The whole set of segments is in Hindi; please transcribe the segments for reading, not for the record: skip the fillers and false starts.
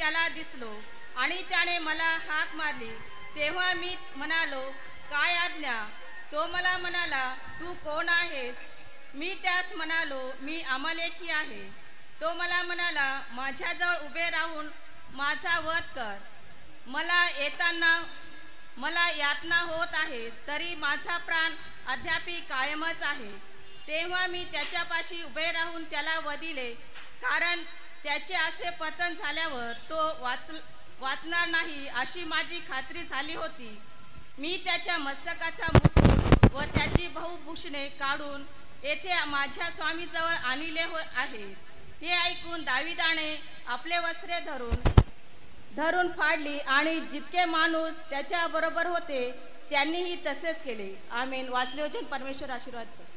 त्याला दिसलो आणि त्याने मला हाक मारली. तेव्हा मी म्हणालो, काय आज्ञा? तो मला म्हणाला, तू कोण आहेस? मी त्यास म्हणालो, मी अमलेकी आहे. तो मला म्हणाला, माझ्याजवळ उभे राहून माझा वध कर. मला यातना होत आहे, तरी माझा प्राण अद्यापि कायमच आहे. तेव्हा मी त्याच्यापाशी उभे राहून त्याला वधिले, कारण त्याचे असे पतन झाल्यावर तो वाचणार नाही अशी माझी खात्री झाली होती. मी त्याच्या मस्तकाचा मुकुट व त्याची बहुभूषणे काढून येथे माझ्या स्वामीजवळ आणले आहे. हे ऐकून दाविदाने आपले वस्त्रे धरून फाडली आणि जितके माणूस त्याच्या बरोबर होते त्यांनीही तसेच केले. आमीन. वाचले वचन परमेश्वर आशीर्वाद करे.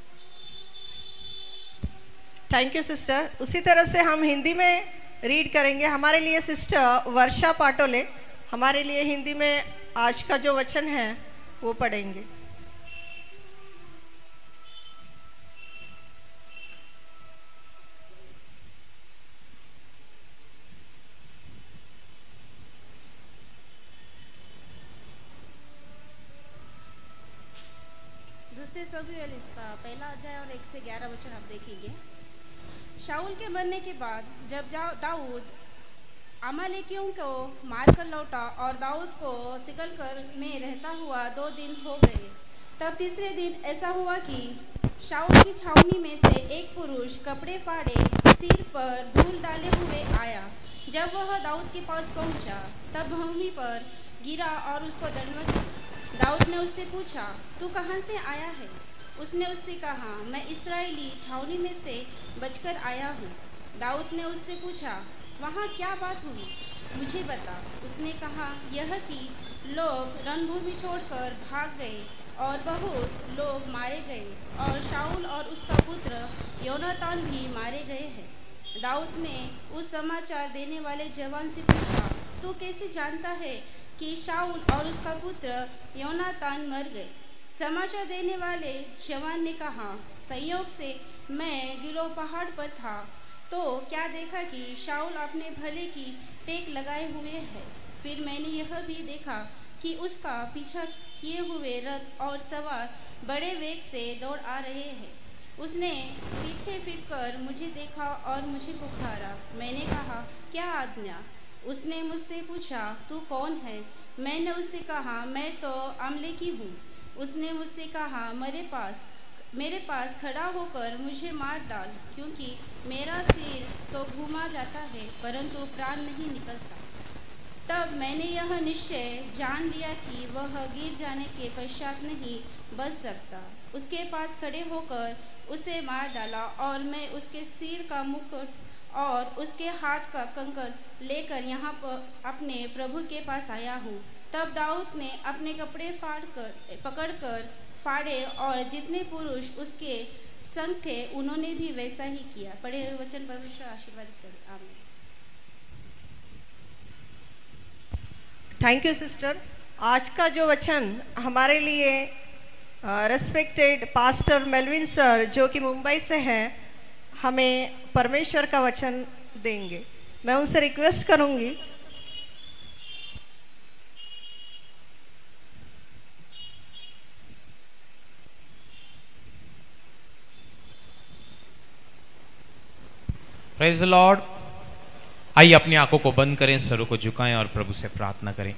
Thank you sister. उसी तरह से हम हिंदी में रीड करेंगे। हमारे लिए सिस्टर वर्षा पाटोले हमारे लिए हिंदी में आज का जो वचन है वो पढ़ेंगे। दूसरे समूएल इसका पहला अध्याय और 1 से 11 वचन आप देखेंगे। शाऊल के मरने के बाद जब दाऊद अमालेकियों को मारकर लौटा और दाऊद को सिकलकर में रहता हुआ 2 दिन हो गए, तब तीसरे दिन ऐसा हुआ कि शाऊल की छावनी में से एक पुरुष कपड़े फाड़े सिर पर धूल डाले हुए आया। जब वह दाऊद के पास पहुंचा तब भूमि पर गिरा और उसको दंडवत दी। दाऊद ने उससे पूछा, तू कहाँ से आया है? उसने उससे कहा, मैं इस्राएली छावनी में से बचकर आया हूँ। दाऊद ने उससे पूछा, वहाँ क्या बात हुई? मुझे बता। उसने कहा, यह कि लोग रणभूमि छोड़कर भाग गए और बहुत लोग मारे गए और शाऊल और उसका पुत्र योनातान भी मारे गए हैं। दाऊद ने उस समाचार देने वाले जवान से पूछा, तू कैसे जानता है कि शाऊल और उसका पुत्र योनातान मर गए? समाचार देने वाले जवान ने कहा, संयोग से मैं गिलो पहाड़ पर था तो क्या देखा कि शाऊल अपने भले की टेक लगाए हुए है। फिर मैंने यह भी देखा कि उसका पीछा किए हुए रथ और सवार बड़े वेग से दौड़ आ रहे हैं। उसने पीछे फिरकर मुझे देखा और मुझे पुकारा। मैंने कहा, क्या आज्ञा? उसने मुझसे पूछा, तू कौन है? मैंने उससे कहा, मैं तो अमलेकी हूँ। उसने मुझसे कहा, मेरे पास खड़ा होकर मुझे मार डाल, क्योंकि मेरा सिर तो घूमा जाता है परंतु प्राण नहीं निकलता। तब मैंने यह निश्चय जान लिया कि वह गिर जाने के पश्चात नहीं बच सकता। उसके पास खड़े होकर उसे मार डाला और मैं उसके सिर का मुकुट और उसके हाथ का कंकड़ लेकर यहाँ पर अपने प्रभु के पास आया हूँ। तब दाऊद ने अपने कपड़े पकड़कर फाड़े और जितने पुरुष उसके संग थे उन्होंने भी वैसा ही किया। पढ़े हुए वचन परमेश्वर आशीर्वाद करे। आमीन। Thank you sister. आज का जो वचन हमारे लिए रेस्पेक्टेड पास्टर मेलविन सर जो कि मुंबई से हैं हमें परमेश्वर का वचन देंगे। मैं उनसे रिक्वेस्ट करूंगी प्रेज द लॉर्ड। आइए अपनी आंखों को बंद करें, सरों को झुकाएं और प्रभु से प्रार्थना करें।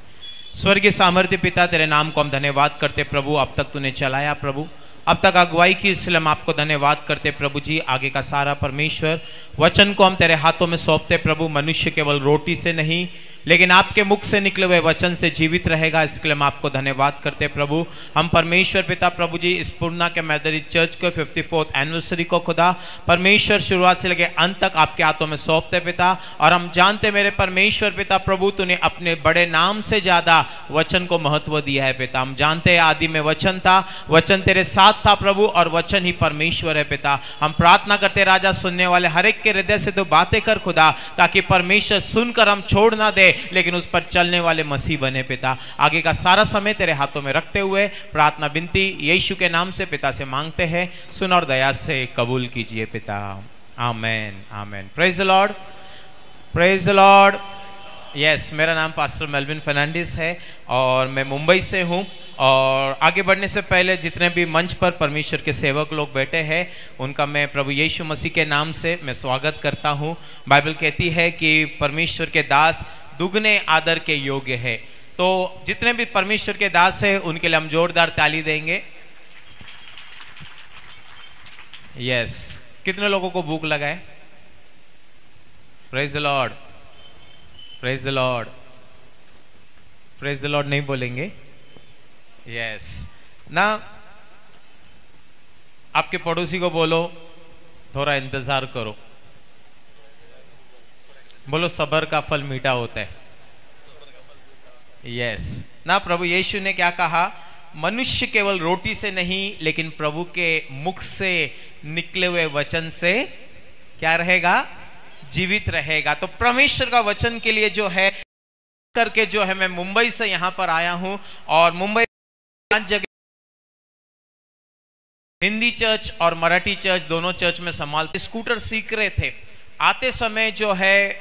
स्वर्गीय सामर्थ्य पिता, तेरे नाम को हम धन्यवाद करते प्रभु। अब तक तूने चलाया प्रभु, अब तक अगुवाई की, इसलिए हम आपको धन्यवाद करते प्रभु जी। आगे का सारा परमेश्वर वचन को हम तेरे हाथों में सौंपते प्रभु। मनुष्य केवल रोटी से नहीं लेकिन आपके मुख से निकले हुए वचन से जीवित रहेगा, इसके लिए हम आपको धन्यवाद करते प्रभु। हम परमेश्वर पिता प्रभु जी इस पूर्णा के मेथोडिस्ट चर्च को 54th एनिवर्सरी को खुदा परमेश्वर शुरुआत से लेकर अंत तक आपके हाथों में सौंपते पिता। और हम जानते मेरे परमेश्वर पिता प्रभु तूने अपने बड़े नाम से ज्यादा वचन को महत्व दिया है पिता। हम जानते हैं आदि में वचन था, वचन तेरे साथ था प्रभु और वचन ही परमेश्वर है पिता। हम प्रार्थना करते राजा सुनने वाले हर एक के हृदय से तो बातें कर खुदा, ताकि परमेश्वर सुनकर हम छोड़ ना दे लेकिन उस पर चलने वाले मसीह बने पिता। आगे का सारा समय तेरे हाथों में रखते हुए प्रार्थना विनती यीशु के नाम से पिता से मांगते हैं, सुन और दया से कबूल कीजिए पिता। आमेन आमेन। Praise the lord, praise the Lord, yes, मेरा नाम पास्टर मेलविन फर्नांडिस है और मैं मुंबई से हूँ। और आगे बढ़ने से पहले जितने भी मंच पर परमेश्वर के सेवक लोग बैठे हैं उनका मैं प्रभु यीशु मसीह के नाम से मैं स्वागत करता हूँ। बाइबल कहती है कि परमेश्वर के दास दुगने आदर के योग्य है। तो जितने भी परमेश्वर के दास हैं उनके लिए हम जोरदार ताली देंगे। यस, कितने लोगों को भूख लगा है? Praise the lord, praise the lord, praise the Lord नहीं बोलेंगे? यस ना, आपके पड़ोसी को बोलो थोड़ा इंतजार करो। बोलो सब्र का फल मीठा होता है। यस ना, प्रभु यीशु ने क्या कहा? मनुष्य केवल रोटी से नहीं लेकिन प्रभु के मुख से निकले हुए वचन से क्या रहेगा? जीवित रहेगा। तो परमेश्वर का वचन के लिए जो है करके जो है मैं मुंबई से यहां पर आया हूं और मुंबई 5 जगह हिंदी चर्च और मराठी चर्च दोनों चर्च में संभालते। स्कूटर सीख रहे थे, आते समय जो है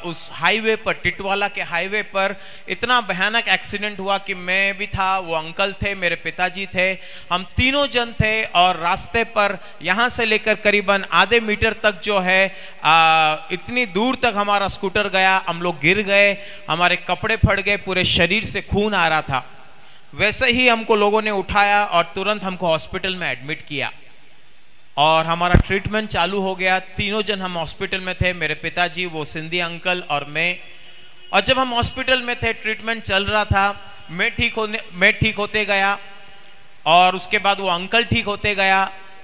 उस हाईवे पर, टिटवाला के हाईवे पर इतना भयानक एक्सीडेंट हुआ कि मैं भी था, वो अंकल थे, मेरे पिताजी थे, हम तीनों जन थे और रास्ते पर यहाँ से लेकर करीबन आधे मीटर तक जो है इतनी दूर तक हमारा स्कूटर गया। हम लोग गिर गए, हमारे कपड़े फट गए, पूरे शरीर से खून आ रहा था। वैसे ही हमको लोगों ने उठाया और तुरंत हमको हॉस्पिटल में एडमिट किया और हमारा ट्रीटमेंट चालू हो गया। तीनों जन हम हॉस्पिटल में थे, मेरे पिताजी, वो सिंधी अंकल और मैं। और जब हम हॉस्पिटल में थे, ट्रीटमेंट चल रहा था, मैं ठीक होते गया और उसके बाद वो अंकल ठीक होते गया,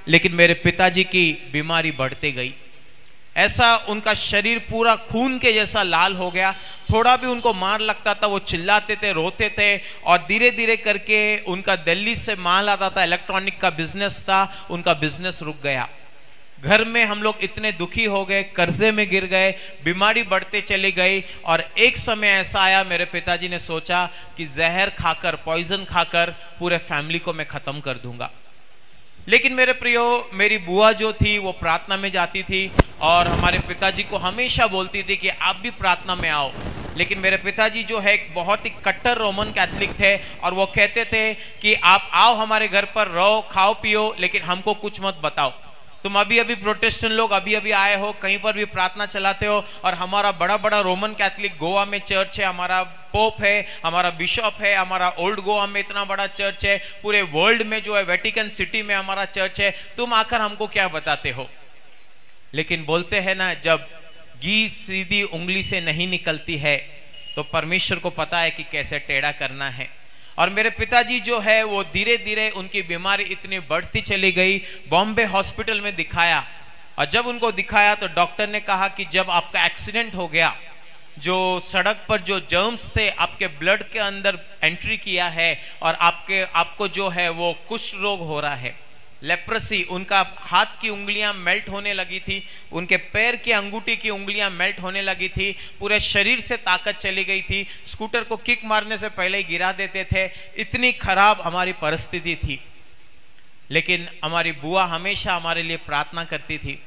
लेकिन मेरे पिताजी की बीमारी बढ़ते गई। ऐसा उनका शरीर पूरा खून के जैसा लाल हो गया। थोड़ा भी उनको मार लगता था वो चिल्लाते थे, रोते थे और धीरे धीरे करके उनका दिल्ली से माल आता था, इलेक्ट्रॉनिक का बिजनेस था, उनका बिजनेस रुक गया। घर में हम लोग इतने दुखी हो गए, कर्जे में गिर गए, बीमारी बढ़ते चली गई और एक समय ऐसा आया, मेरे पिताजी ने सोचा कि जहर खाकर, पॉइजन खाकर पूरे फैमिली को मैं खत्म कर दूंगा। लेकिन मेरे प्रियो, मेरी बुआ जो थी वो प्रार्थना में जाती थी और हमारे पिताजी को हमेशा बोलती थी कि आप भी प्रार्थना में आओ। लेकिन मेरे पिताजी जो है एक बहुत ही कट्टर रोमन कैथोलिक थे और वो कहते थे कि आप आओ हमारे घर पर, रहो, खाओ पियो, लेकिन हमको कुछ मत बताओ। तुम अभी अभी प्रोटेस्टेंट लोग अभी अभी आए हो, कहीं पर भी प्रार्थना चलाते हो और हमारा बड़ा बड़ा रोमन कैथोलिक गोवा में चर्च है, हमारा पोप है, हमारा बिशप है, हमारा ओल्ड गोवा में इतना बड़ा चर्च है, पूरे वर्ल्ड में जो है वेटिकन सिटी में हमारा चर्च है, तुम आकर हमको क्या बताते हो? लेकिन बोलते हैं ना, जब घी सीधी उंगली से नहीं निकलती है तो परमेश्वर को पता है कि कैसे टेढ़ा करना है। और मेरे पिताजी जो है वो धीरे धीरे उनकी बीमारी इतनी बढ़ती चली गई। बॉम्बे हॉस्पिटल में दिखाया और जब उनको दिखाया तो डॉक्टर ने कहा कि जब आपका एक्सीडेंट हो गया, जो सड़क पर जो जर्म्स थे आपके ब्लड के अंदर एंट्री किया है और आपको जो है वो कुष्ठ रोग हो रहा है, लेप्रेसी। उनका हाथ की उंगलियां मेल्ट होने लगी थी, उनके पैर की अंगूठी की उंगलियां मेल्ट होने लगी थी, पूरे शरीर से ताकत चली गई थी, स्कूटर को किक मारने से पहले ही गिरा देते थे। इतनी खराब हमारी परिस्थिति थी। लेकिन हमारी बुआ हमेशा हमारे लिए प्रार्थना करती थी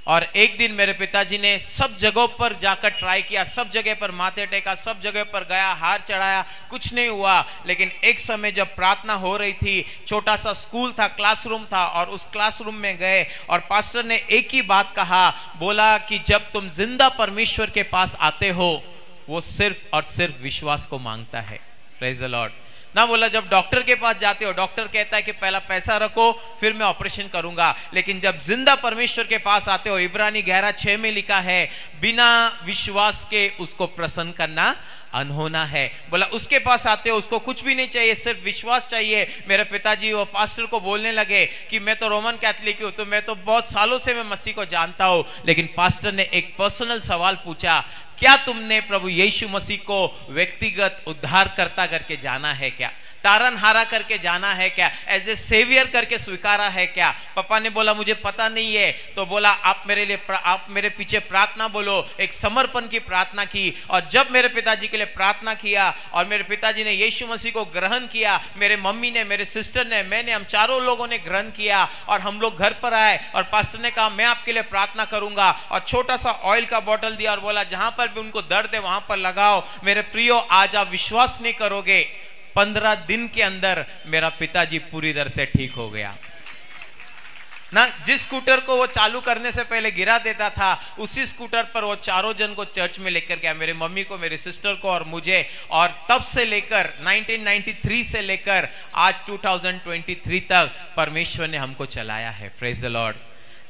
और एक दिन मेरे पिताजी ने सब जगहों पर जाकर ट्राई किया, सब जगह पर माथे टेका, सब जगह पर गया, हार चढ़ाया, कुछ नहीं हुआ। लेकिन एक समय जब प्रार्थना हो रही थी, छोटा सा स्कूल था, क्लासरूम था और उस क्लासरूम में गए और पास्टर ने एक ही बात कहा, बोला कि जब तुम जिंदा परमेश्वर के पास आते हो वो सिर्फ और सिर्फ विश्वास को मांगता है। Praise the Lord. ना बोला जब डॉक्टर के पास जाते हो, डॉक्टर कहता है कि पहला पैसा रखो फिर मैं ऑपरेशन करूंगा, लेकिन जब जिंदा परमेश्वर के पास आते हो, इब्रानी 11:6 में लिखा है, बिना विश्वास के उसको प्रसन्न करना अनहोना है। बोला उसके पास आते हो, उसको कुछ भी नहीं चाहिए, सिर्फ विश्वास चाहिए। मेरे पिताजी वो पास्टर को बोलने लगे कि मैं तो रोमन कैथोलिक हूं, तो मैं तो बहुत सालों से मैं मसीह को जानता हूं। लेकिन पास्टर ने एक पर्सनल सवाल पूछा, क्या तुमने प्रभु यीशु मसीह को व्यक्तिगत उद्धारकर्ता करके जाना है क्या? तारनहारा करके जाना है क्या? एज ए सेवियर करके स्वीकारा है क्या? पापा ने बोला मुझे पता नहीं है। तो बोला आप मेरे पीछे प्रार्थना बोलो। एक समर्पण की प्रार्थना की और जब मेरे पिताजी के लिए प्रार्थना किया और मेरे पिताजी ने यीशु मसीह को ग्रहण किया, मेरे मम्मी ने, मेरे सिस्टर ने, मैंने, हम चारों लोगों ने ग्रहण किया और हम लोग घर पर आए और पास्टर ने कहा मैं आपके लिए प्रार्थना करूंगा और छोटा सा ऑयल का बोतल दिया और बोला जहां पर भी उनको दर्द है वहां पर लगाओ। मेरे प्रियो, आज आप विश्वास नहीं करोगे, 15 दिन के अंदर मेरा पिताजी पूरी तरह से ठीक हो गया ना। जिस स्कूटर को वो चालू करने से पहले गिरा देता था, उसी स्कूटर पर वो चारों जन को चर्च में लेकर गया, मेरी मम्मी को, मेरी सिस्टर को और मुझे। और तब से लेकर 1993 से लेकर आज 2023 तक परमेश्वर ने हमको चलाया है। प्रेज द लॉर्ड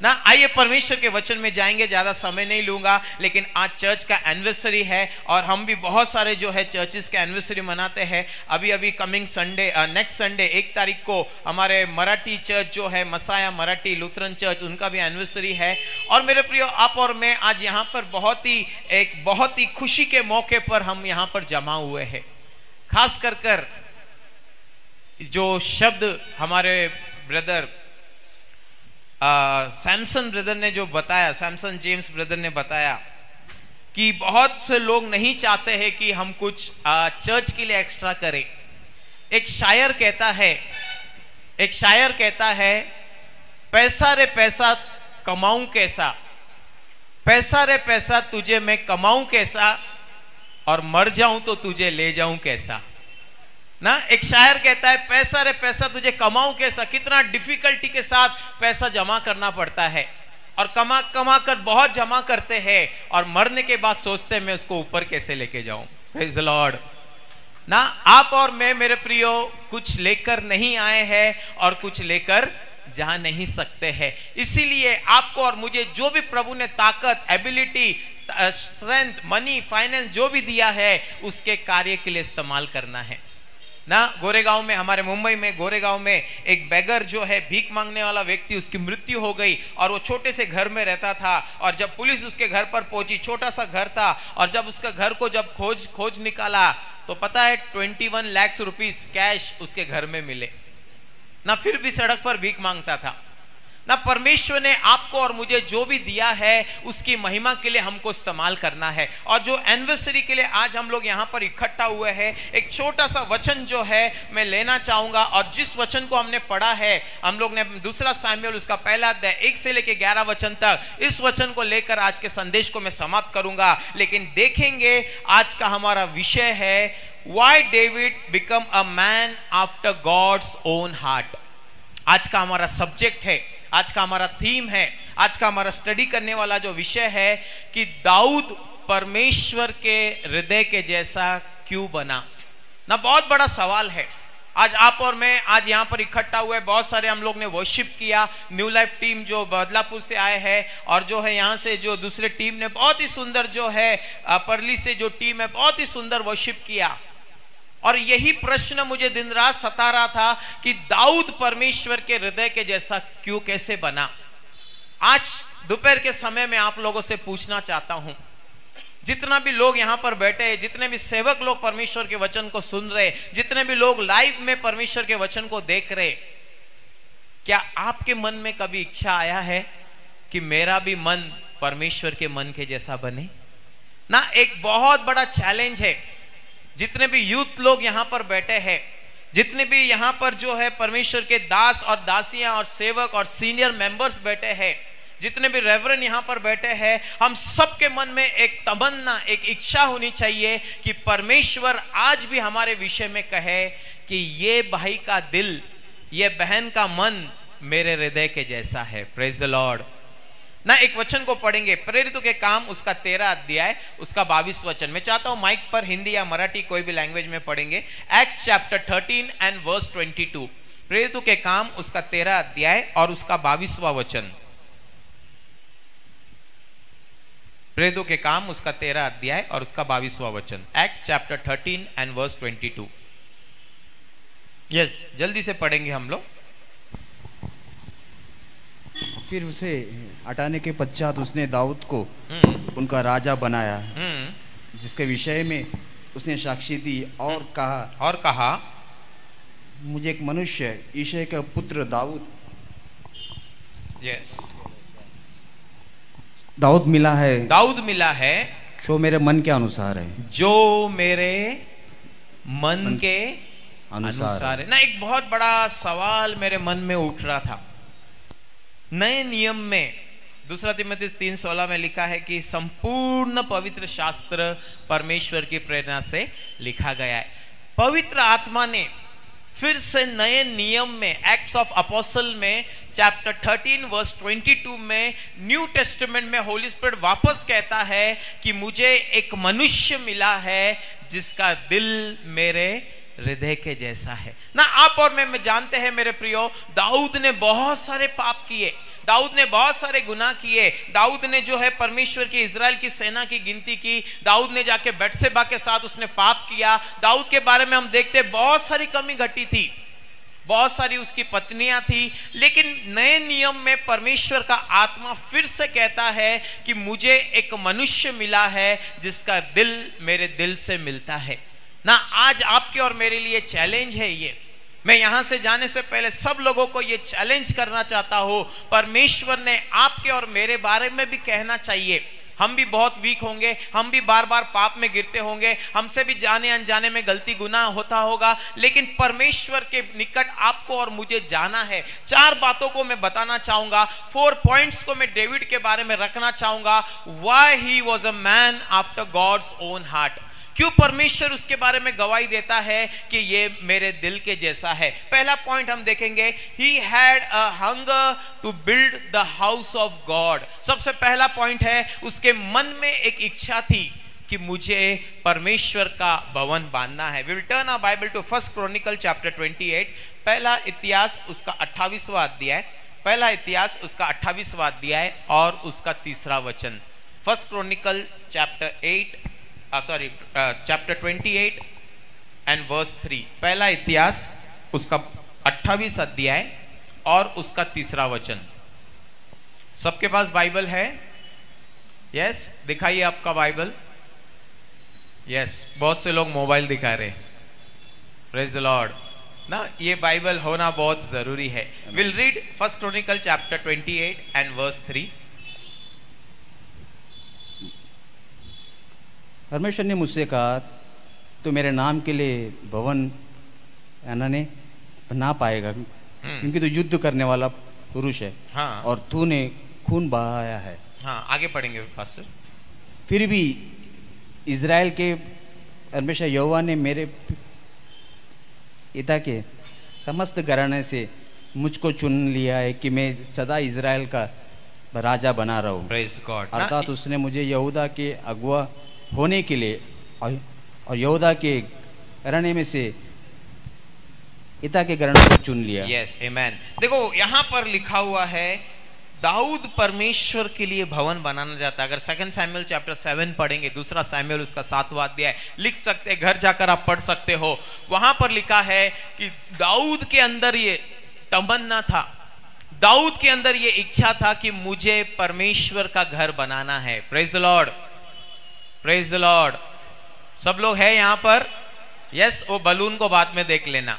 ना। आइए परमेश्वर के वचन में जाएंगे, ज्यादा समय नहीं लूंगा, लेकिन आज चर्च का एनिवर्सरी है और हम भी बहुत सारे जो है चर्चेस का एनिवर्सरी मनाते हैं। अभी अभी कमिंग संडे, नेक्स्ट संडे 1 तारीख को हमारे मराठी चर्च जो है मसाया मराठी लूथरन चर्च, उनका भी एनिवर्सरी है। और मेरे प्रियो, आप और मैं आज यहाँ पर बहुत ही खुशी के मौके पर हम यहाँ पर जमा हुए हैं। खास कर जो शब्द हमारे ब्रदर सैमसन ब्रदर ने जो बताया, सैमसन जेम्स ब्रदर ने बताया कि बहुत से लोग नहीं चाहते हैं कि हम कुछ चर्च के लिए एक्स्ट्रा करें। एक शायर कहता है, पैसा रे पैसा कमाऊं कैसा, पैसा रे पैसा तुझे मैं कमाऊं कैसा, और मर जाऊं तो तुझे ले जाऊं कैसा ना। एक शायर कहता है, पैसा रे पैसा तुझे कमाऊं कैसा। कितना डिफिकल्टी के साथ पैसा जमा करना पड़ता है, और कमा कर बहुत जमा करते हैं, और मरने के बाद सोचते हैं मैं उसको ऊपर कैसे लेके जाऊं। प्रेज द लॉर्ड ना। आप और मैं मेरे प्रियो कुछ लेकर नहीं आए हैं और कुछ लेकर जा नहीं सकते हैं। इसीलिए आपको और मुझे जो भी प्रभु ने ताकत, एबिलिटी, स्ट्रेंथ, मनी, फाइनेंस जो भी दिया है, उसके कार्य के लिए इस्तेमाल करना है ना। गोरेगांव में, हमारे मुंबई में गोरेगांव में एक बेगर जो है, भीख मांगने वाला व्यक्ति, उसकी मृत्यु हो गई और वो छोटे से घर में रहता था। और जब पुलिस उसके घर पर पहुंची, छोटा सा घर था, और जब उसके घर को जब खोज निकाला तो पता है 21 लाख रुपीस कैश उसके घर में मिले ना। फिर भी सड़क पर भीख मांगता था ना। परमेश्वर ने आपको और मुझे जो भी दिया है उसकी महिमा के लिए हमको इस्तेमाल करना है। और जो एनिवर्सरी के लिए आज हम लोग यहाँ पर इकट्ठा हुए हैं, एक छोटा सा वचन जो है मैं लेना चाहूंगा। और जिस वचन को हमने पढ़ा है, हम लोग ने 2 सामुएल उसका 1 अध्याय 1 से लेकर 11 वचन तक, इस वचन को लेकर आज के संदेश को मैं समाप्त करूंगा। लेकिन देखेंगे आज का हमारा विषय है, why David become a man after God's own heart. आज का हमारा सब्जेक्ट है, आज का हमारा थीम है, आज का हमारा स्टडी करने वाला जो विषय है कि दाऊद परमेश्वर के हृदय के जैसा क्यों बना ना। बहुत बड़ा सवाल है। आज आप और मैं आज यहाँ पर इकट्ठा हुए, बहुत सारे हम लोग ने वर्शिप किया। न्यू लाइफ टीम जो बदलापुर से आए हैं, और जो है यहाँ से जो दूसरे टीम ने बहुत ही सुंदर जो है परली से जो टीम है, बहुत ही सुंदर वर्शिप किया। और यही प्रश्न मुझे दिन रात सता रहा था कि दाऊद परमेश्वर के हृदय के जैसा क्यों, कैसे बना। आज दोपहर के समय में आप लोगों से पूछना चाहता हूं, जितना भी लोग यहां पर बैठे हैं, जितने भी सेवक लोग परमेश्वर के वचन को सुन रहे, जितने भी लोग लाइव में परमेश्वर के वचन को देख रहे, क्या आपके मन में कभी इच्छा आया है कि मेरा भी मन परमेश्वर के मन के जैसा बने ना। एक बहुत बड़ा चैलेंज है। जितने भी यूथ लोग यहां पर बैठे हैं, जितने भी यहां पर जो है परमेश्वर के दास और दासियां और सेवक और सीनियर मेंबर्स बैठे हैं, जितने भी रेवरेंड यहां पर बैठे हैं, हम सबके मन में एक तमन्ना, एक इच्छा होनी चाहिए कि परमेश्वर आज भी हमारे विषय में कहे कि ये भाई का दिल, ये बहन का मन मेरे हृदय के जैसा है। प्रेज द लॉर्ड ना। एक वचन को पढ़ेंगे, प्रेरितों के काम उसका 13 अध्याय उसका 22 वचन। मैं चाहता हूं माइक पर हिंदी या मराठी कोई भी लैंग्वेज में पढ़ेंगे। Acts chapter 13 and verse 22। प्रेरितों के काम उसका 13 अध्याय और उसका 22वां वचन। प्रेरितों के काम उसका 13 अध्याय और उसका 22वां वचन। Acts chapter 13 and verse 22। Yes, जल्दी से पढ़ेंगे हम लोग। फिर उसे हटाने के पश्चात उसने दाऊद को उनका राजा बनाया, जिसके विषय में उसने साक्षी दी और कहा मुझे एक मनुष्य ईशे का पुत्र दाऊद मिला है जो मेरे मन के अनुसार है, जो मेरे मन के अनुसार है ना। एक बहुत बड़ा सवाल मेरे मन में उठ रहा था। नए नियम में दूसरा तीमुथियुस 3:16 में लिखा है कि संपूर्ण पवित्र शास्त्र परमेश्वर की प्रेरणा से लिखा गया है। पवित्र आत्मा ने फिर से नए नियम में एक्ट्स ऑफ अपोस्टल में चैप्टर 13 वर्स 22 में न्यू टेस्टामेंट में होली स्पिरिट वापस कहता है कि मुझे एक मनुष्य मिला है जिसका दिल मेरे हृदय के जैसा है ना। आप और मैं जानते हैं मेरे प्रियो, दाऊद ने बहुत सारे पाप किए, दाऊद ने बहुत सारे गुनाह किए। दाऊद ने जो है परमेश्वर की इजराइल की सेना की गिनती की। दाऊद ने जाके बत्शेबा के साथ उसने पाप किया। दाऊद के बारे में हम देखते बहुत सारी कमी घटी थी, बहुत सारी उसकी पत्नियां थी। लेकिन नए नियम में परमेश्वर का आत्मा फिर से कहता है कि मुझे एक मनुष्य मिला है जिसका दिल मेरे दिल से मिलता है ना। आज आपके और मेरे लिए चैलेंज है ये। मैं यहां से जाने से पहले सब लोगों को ये चैलेंज करना चाहता हूं, परमेश्वर ने आपके और मेरे बारे में भी कहना चाहिए। हम भी बहुत वीक होंगे, हम भी बार बार पाप में गिरते होंगे, हमसे भी जाने अनजाने में गलती गुनाह होता होगा, लेकिन परमेश्वर के निकट आपको और मुझे जाना है। 4 बातों को मैं बताना चाहूंगा, 4 पॉइंट्स को मैं डेविड के बारे में रखना चाहूंगा। Why he was a man after God's own heart, क्यों परमेश्वर उसके बारे में गवाही देता है कि ये मेरे दिल के जैसा है। पहला पॉइंट हम देखेंगे, he had a hunger to build the house of God. सबसे पहला पॉइंट है, उसके मन में एक इच्छा थी कि मुझे परमेश्वर का भवन बांधना है। We will turn our Bible to 1 Chronicle chapter 28, पहला इतिहास उसका 28वां अध्याय, पहला इतिहास उसका 28वां अध्याय और उसका 3रा वचन। 1 क्रॉनिकल चैप्टर 28 एंड वर्स 3, पहला इतिहास उसका 28 अध्याय और उसका 3रा वचन। सबके पास बाइबल है? यस, दिखाइए आपका बाइबल। यस, बहुत से लोग मोबाइल दिखा रहे। प्रेज द लॉर्ड ना, ये बाइबल होना बहुत जरूरी है। Will read 1 Chronicle chapter 28 and verse 3। परमेश्वर ने मुझसे कहा, तो मेरे नाम के लिए भवन ने बना पाएगा, क्योंकि तो युद्ध करने वाला पुरुष है। हाँ। और तूने खून बहाया है। हाँ, आगे पढ़ेंगे पास्टर। फिर भी इज़राइल के परमेश्वर यहोवा ने मेरे पिता के समस्त घराने से मुझको चुन लिया है कि मैं सदा इज़राइल का राजा बना रहा हूँ। Praise God. अर्थात उसने मुझे यहूदा के अगुआ होने के लिए और यहूदा के घराने में से इता के घराने को चुन लिया। यस, आमेन। देखो यहाँ पर लिखा हुआ है, दाऊद परमेश्वर के लिए भवन बनाना चाहता है। अगर 2 सैमुएल चैप्टर 7 पढ़ेंगे, 2 सैमुएल उसका 7वां अध्याय, लिख सकते हैं, घर जाकर आप पढ़ सकते हो। वहां पर लिखा है कि दाऊद के अंदर ये तमन्ना था, दाऊद के अंदर ये इच्छा था कि मुझे परमेश्वर का घर बनाना है। Praise the lord, praise the Lord. सब लोग हैं यहाँ पर? यस, वो बलून को बाद में देख लेना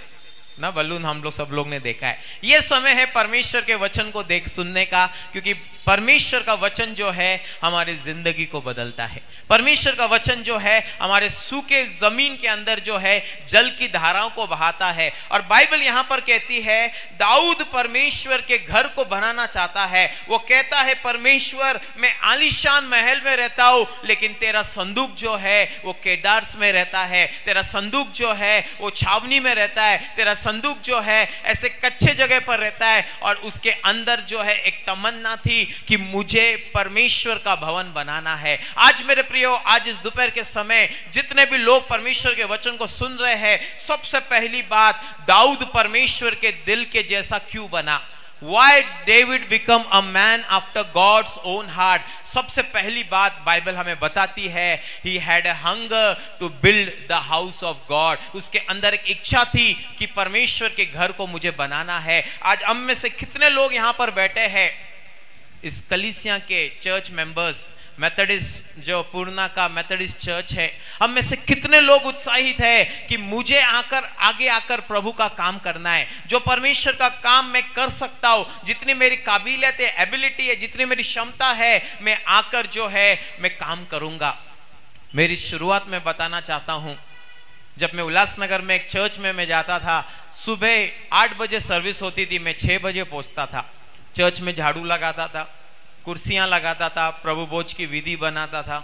ना, बलून हम लोग सब लोग ने देखा है। यह समय है परमेश्वर के वचन को देख सुनने का, क्योंकि परमेश्वर का वचन जो है हमारी जिंदगी को बदलता है। परमेश्वर का वचन जो है हमारे सूखे जमीन के अंदर जो है जल की धाराओं को बहाता है। और बाइबल यहां पर कहती है दाऊद परमेश्वर के घर को बनाना चाहता है। वो कहता है, परमेश्वर मैं आलीशान महल में रहता हूं, लेकिन तेरा संदूक जो है वो केदार्स में रहता है, तेरा संदूक जो है वो छावनी में रहता है, तेरा संदूक जो है ऐसे कच्चे जगह पर रहता है। और उसके अंदर जो है एक तमन्ना थी कि मुझे परमेश्वर का भवन बनाना है। आज मेरे प्रियो, आज इस दोपहर के समय जितने भी लोग परमेश्वर के वचन को सुन रहे हैं, सबसे पहली बात, दाऊद परमेश्वर के दिल के जैसा क्यों बना? Why David become a man after God's own heart? सबसे पहली बात बाइबल हमें बताती है, he had a hunger to build the house of God. उसके अंदर एक इच्छा थी कि परमेश्वर के घर को मुझे बनाना है। आज हम में से कितने लोग यहाँ पर बैठे हैं, इस कलीसिया के चर्च मेंबर्स, मेथोडिस्ट जो पूर्णा का मेथोडिस्ट चर्च है, हम में से कितने लोग उत्साहित है कि मुझे आगे आकर प्रभु का काम करना है। जो परमेश्वर का काम मैं कर सकता हूं, जितनी मेरी काबिलियत है, एबिलिटी है, जितनी मेरी क्षमता है, मैं आकर जो है मैं काम करूंगा। मेरी शुरुआत में बताना चाहता हूं, जब मैं उल्लासनगर में एक चर्च में मैं जाता था, सुबह 8 बजे सर्विस होती थी, मैं 6 बजे पहुंचता था, चर्च में झाड़ू लगाता था, कुर्सियां लगाता था, प्रभु भोज की विधि बनाता था,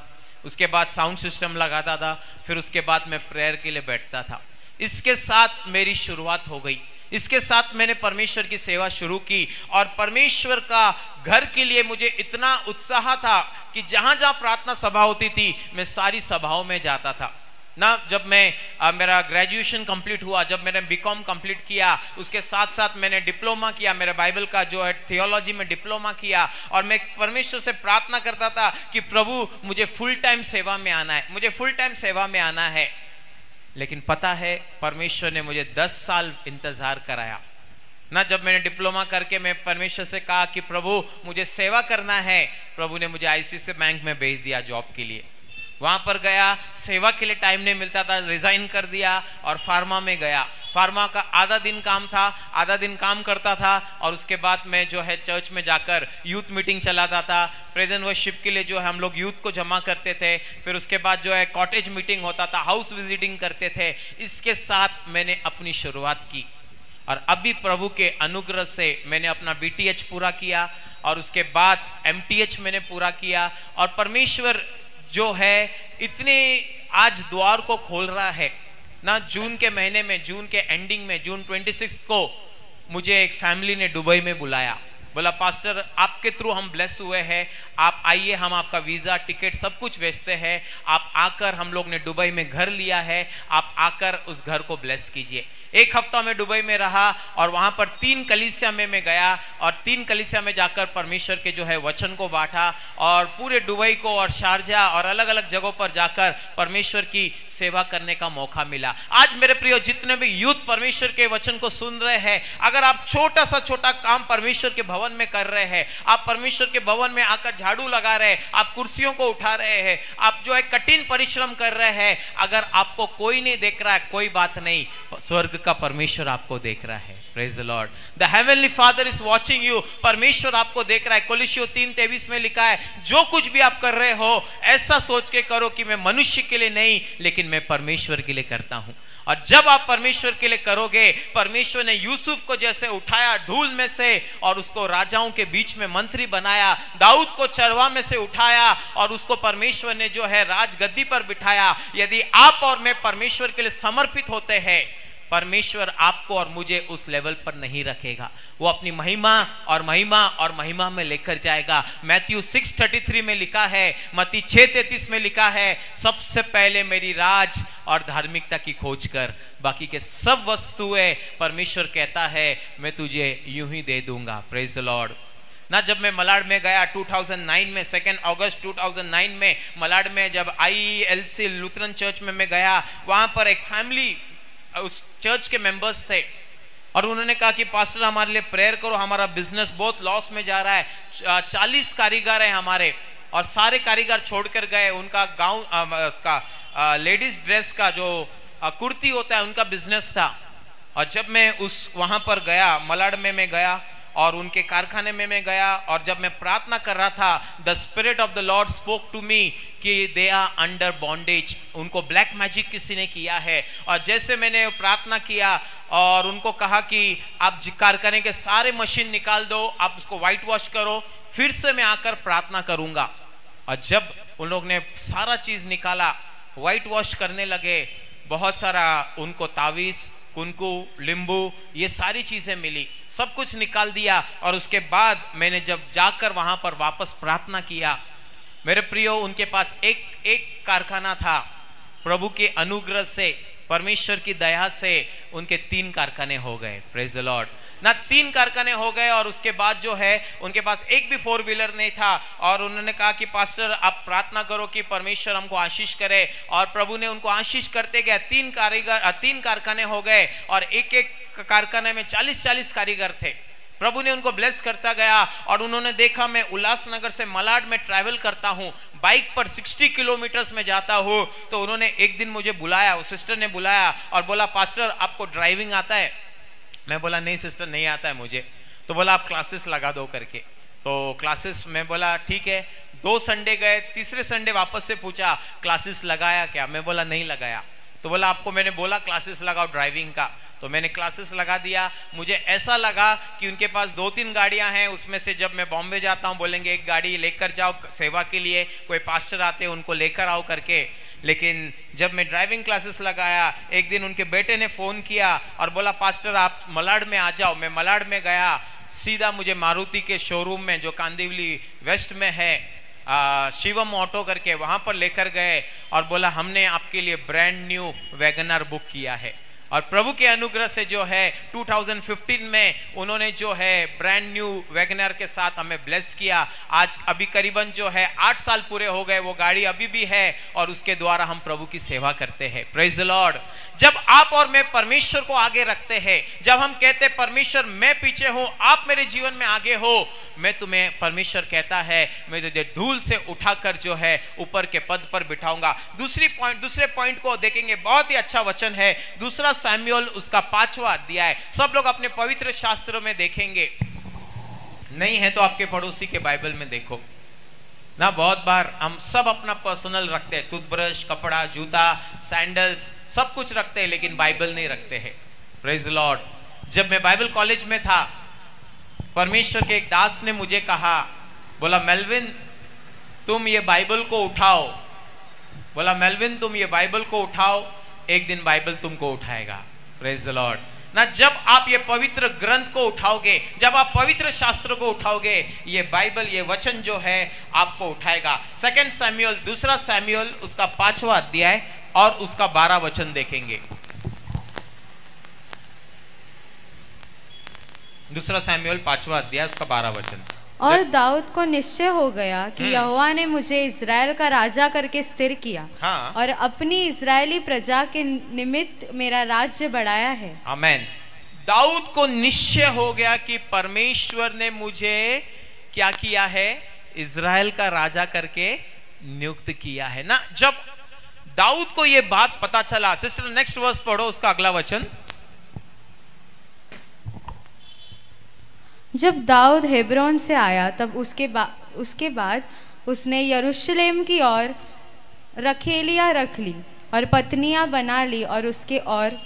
उसके बाद साउंड सिस्टम लगाता था, फिर उसके बाद मैं प्रेयर के लिए बैठता था। इसके साथ मेरी शुरुआत हो गई। इसके साथ मैंने परमेश्वर की सेवा शुरू की और परमेश्वर का घर के लिए मुझे इतना उत्साह था कि जहां जहां प्रार्थना सभा होती थी मैं सारी सभाओं में जाता था ना। जब मैं मेरा ग्रेजुएशन कंप्लीट हुआ, जब मैंने बीकॉम कंप्लीट किया, उसके साथ साथ मैंने डिप्लोमा किया, मेरा बाइबल का जो है थियोलॉजी में डिप्लोमा किया, और मैं परमेश्वर से प्रार्थना करता था कि प्रभु मुझे फुल टाइम सेवा में आना है, मुझे फुल टाइम सेवा में आना है। लेकिन पता है परमेश्वर ने मुझे 10 साल इंतजार कराया ना। जब मैंने डिप्लोमा करके मैं परमेश्वर से कहा कि प्रभु मुझे सेवा करना है, प्रभु ने मुझे आईसीआईसीआई बैंक में भेज दिया जॉब के लिए। वहां पर गया, सेवा के लिए टाइम नहीं मिलता था, रिजाइन कर दिया और फार्मा में गया। फार्मा का आधा दिन काम था, आधा दिन काम करता था, और उसके बाद मैं जो है चर्च में जाकर यूथ मीटिंग चलाता था। प्रेजेंट वर्शिप के लिए जो है हम लोग यूथ को जमा करते थे, फिर उसके बाद जो है कॉटेज मीटिंग होता था, हाउस विजिटिंग करते थे। इसके साथ मैंने अपनी शुरुआत की और अभी प्रभु के अनुग्रह से मैंने अपना BTH पूरा किया और उसके बाद MTH मैंने पूरा किया। और परमेश्वर जो है इतने आज द्वार को खोल रहा है ना। जून के महीने में, जून के एंडिंग में, जून 26 को मुझे एक फैमिली ने दुबई में बुलाया। बोला पास्टर आपके थ्रू हम ब्लेस हुए हैं, आप आइए, हम आपका वीजा टिकट सब कुछ भेजते हैं, आप आकर, हम लोग ने दुबई में घर लिया है, आप आकर उस घर को ब्लेस कीजिए। एक हफ्ता में दुबई में रहा और वहां पर 3 कलीसिया में मैं गया और 3 कलीसिया में जाकर परमेश्वर के जो है वचन को बांटा और पूरे दुबई को और शारजा और अलग अलग जगहों पर जाकर परमेश्वर की सेवा करने का मौका मिला। आज मेरे प्रियो जितने भी यूथ परमेश्वर के वचन को सुन रहे हैं, अगर आप छोटा सा छोटा काम परमेश्वर के भवन में कर रहे हैं, आप परमेश्वर के भवन में आकर झाड़ू लगा रहे हैं, आप कुर्सियों को उठा रहे हैं, आप जो है कठिन परिश्रम कर रहे हैं, अगर आपको कोई नहीं देख रहा है कोई बात नहीं, स्वर्ग का परमेश्वर आपको देख रहा है। Praise the Lord, the heavenly father is watching you. परमेश्वर आपको देख रहा है। कोलोसियों 3:23 में लिखा है, जो कुछ भी आप कर रहे हो ऐसा सोच के करो कि मैं मनुष्य के लिए नहीं लेकिन मैं परमेश्वर के लिए करता हूं। और जब आप परमेश्वर के लिए करोगे, परमेश्वर ने यूसुफ को जैसे उठाया धूल में से और उसको राजाओं के बीच में मंत्री बनाया, दाऊद को चरवा में से उठाया और उसको परमेश्वर ने जो है राजगद्दी पर बिठाया। यदि आप और मैं परमेश्वर के लिए समर्पित होते हैं, परमेश्वर आपको और मुझे उस लेवल पर नहीं रखेगा, वो अपनी महिमा और महिमा और महिमा में लेकर जाएगा। मैथ्यू 6:33 में लिखा है, मत्ती 6:33 में लिखा है, सबसे पहले मेरी राज और धार्मिकता की खोज कर, बाकी के सब वस्तुएं परमेश्वर कहता है मैं तुझे यूं ही दे दूंगा। प्रेज द लॉर्ड ना। जब मैं मलाड में गया 2009 में, 2 अगस्त 2009 में मलाड में जब IELC लुथरन चर्च में मैं गया, वहां पर एक फैमिली उस चर्च के मेंबर्स थे और उन्होंने कहा कि पास्टर हमारे लिए प्रेयर करो, हमारा बिजनेस बहुत लॉस में जा रहा है। 40 कारीगर हैं हमारे और सारे कारीगर छोड़कर गए। उनका गाउन का लेडीज ड्रेस का जो कुर्ती होता है उनका बिजनेस था। और जब मैं उस वहां पर गया, मलाड में मैं गया और उनके कारखाने में मैं गया और जब मैं प्रार्थना कर रहा था, the spirit of the Lord spoke to me कि दे आर अंडर बॉन्डेज, उनको ब्लैक मैजिक किसी ने किया है। और जैसे मैंने प्रार्थना किया और उनको कहा कि आप कारखाने के सारे मशीन निकाल दो, आप उसको व्हाइट वॉश करो, फिर से मैं आकर प्रार्थना करूंगा। और जब उन लोग ने सारा चीज निकाला, व्हाइट वॉश करने लगे, बहुत सारा उनको तावीज, कुनकू, लींबू, ये सारी चीजें मिली, सब कुछ निकाल दिया। और उसके बाद मैंने जब जाकर वहां पर वापस प्रार्थना किया, मेरे प्रियो उनके पास एक कारखाना था। प्रभु के अनुग्रह से, परमेश्वर की दया से उनके 3 कारखाने हो गए। प्रेज द लॉर्ड ना, 3 कारखाने हो गए। और उसके बाद जो है उनके पास एक भी 4 व्हीलर नहीं था और उन्होंने कहा कि पास्टर आप प्रार्थना करो कि परमेश्वर हमको आशीष करे। और प्रभु ने उनको आशीष करते गए। 3 कारखाने हो गए और एक कारखाने में 40-40 कारीगर थे। प्रभु ने उनको ब्लेस करता गया और उन्होंने देखा मैं उल्लासनगर से मलाड में ट्रैवल करता हूं, बाइक पर 60 किलोमीटर्स में जाता हूं। तो उन्होंने एक दिन मुझे बुलाया, उस सिस्टर ने बुलाया और बोला पास्टर आपको ड्राइविंग आता है? मैं बोला नहीं सिस्टर नहीं आता है मुझे। तो बोला आप क्लासेस लगा दो करके। तो क्लासेस मैं बोला ठीक है। 2 संडे गए, तीसरे संडे वापस से पूछा क्लासेस लगाया क्या? मैं बोला नहीं लगाया। तो बोला आपको मैंने बोला क्लासेस लगाओ ड्राइविंग का, तो मैंने क्लासेस लगा दिया। मुझे ऐसा लगा कि उनके पास 2-3 गाड़ियां हैं, उसमें से जब मैं बॉम्बे जाता हूं बोलेंगे एक गाड़ी लेकर जाओ सेवा के लिए, कोई पास्टर आते हैं उनको लेकर आओ करके। लेकिन जब मैं ड्राइविंग क्लासेस लगाया, एक दिन उनके बेटे ने फोन किया और बोला पास्टर आप मलाड में आ जाओ। मैं मलाड में गया, सीधा मुझे मारुति के शोरूम में जो कांदिवली वेस्ट में है शिवम ऑटो करके, वहां पर लेकर गए और बोला हमने आपके लिए ब्रांड न्यू वैगनर बुक किया है। और प्रभु के अनुग्रह से जो है 2015 में उन्होंने जो है ब्रांड न्यू वैगनर के साथ हमें ब्लेस किया। आज अभी करीबन जो है 8 साल पूरे हो गए, वो गाड़ी अभी भी है और उसके द्वारा हम प्रभु की सेवा करते हैं। Praise the Lord. जब आप और मैं परमेश्वर को आगे रखते हैं, जब हम कहते हैं परमेश्वर मैं पीछे हूं, आप मेरे जीवन में आगे हो, मैं तुम्हें, परमेश्वर कहता है मैं तुझे धूल से उठाकर जो है ऊपर के पद पर बिठाऊंगा। दूसरे पॉइंट को देखेंगे, बहुत ही अच्छा वचन है, दूसरा सैमुएल उसका 5वां अध्याय। सब लोग अपने पवित्र शास्त्रों में देखेंगे, नहीं है तो आपके पड़ोसी के बाइबल में देखो ना। बहुत बार हम सब अपना पर्सनल रखते हैं, टूथब्रश, कपड़ा, जूता, सैंडल्स, सब कुछ रखते हैं, लेकिन बाइबल नहीं रखते हैं। Praise the Lord. जब मैं बाइबल कॉलेज में था, परमेश्वर के एक दास ने मुझे कहा, बोला मेलविन तुम ये बाइबल को उठाओ, बोला मेलविन तुम ये बाइबल को उठाओ, एक दिन बाइबल तुमको उठाएगा। प्रेज द लॉर्ड ना। जब आप ये पवित्र ग्रंथ को उठाओगे, जब आप पवित्र शास्त्र को उठाओगे, ये बाइबल, ये वचन जो है आपको उठाएगा। 2 सैमुएल, दूसरा सैमुएल उसका 5वां अध्याय और उसका 12 वचन देखेंगे। दूसरा सैमुएल 5वां अध्याय उसका 12 वचन। और दाऊद को निश्चय हो गया कि यहोवा ने मुझे इज़राइल का राजा करके स्थिर किया, हाँ। और अपनी इज़राइली प्रजा के निमित्त मेरा राज्य बढ़ाया है। आमेन। दाऊद को निश्चय हो गया कि परमेश्वर ने मुझे क्या किया है, इज़राइल का राजा करके नियुक्त किया है ना। जब दाऊद को यह बात पता चला, सिस्टर नेक्स्ट वर्स पढ़ो, उसका अगला वचन। जब दाऊद हेब्रोन से आया तब उसके बाद उसने यरूशलेम की ओर रखेलियां रख ली और पत्नियां बना ली और उसके और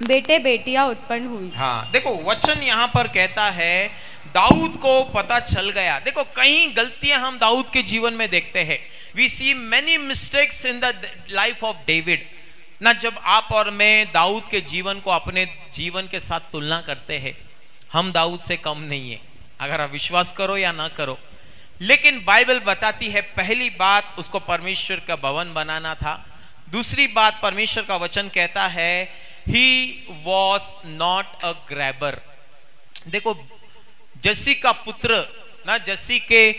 बेटे बेटियां उत्पन्न हुई। हाँ देखो, वचन यहाँ पर कहता है दाऊद को पता चल गया। देखो कई गलतियां हम दाऊद के जीवन में देखते हैं। We see many mistakes in the life of David ना। जब आप और मैं दाऊद के जीवन को अपने जीवन के साथ तुलना करते हैं, हम दाऊद से कम नहीं है, अगर आप विश्वास करो या ना करो। लेकिन बाइबल बताती है, पहली बात उसको परमेश्वर का भवन बनाना था। दूसरी बात, परमेश्वर का वचन कहता है he was not a grabber. देखो जस्सी का पुत्र ना, जस्सी के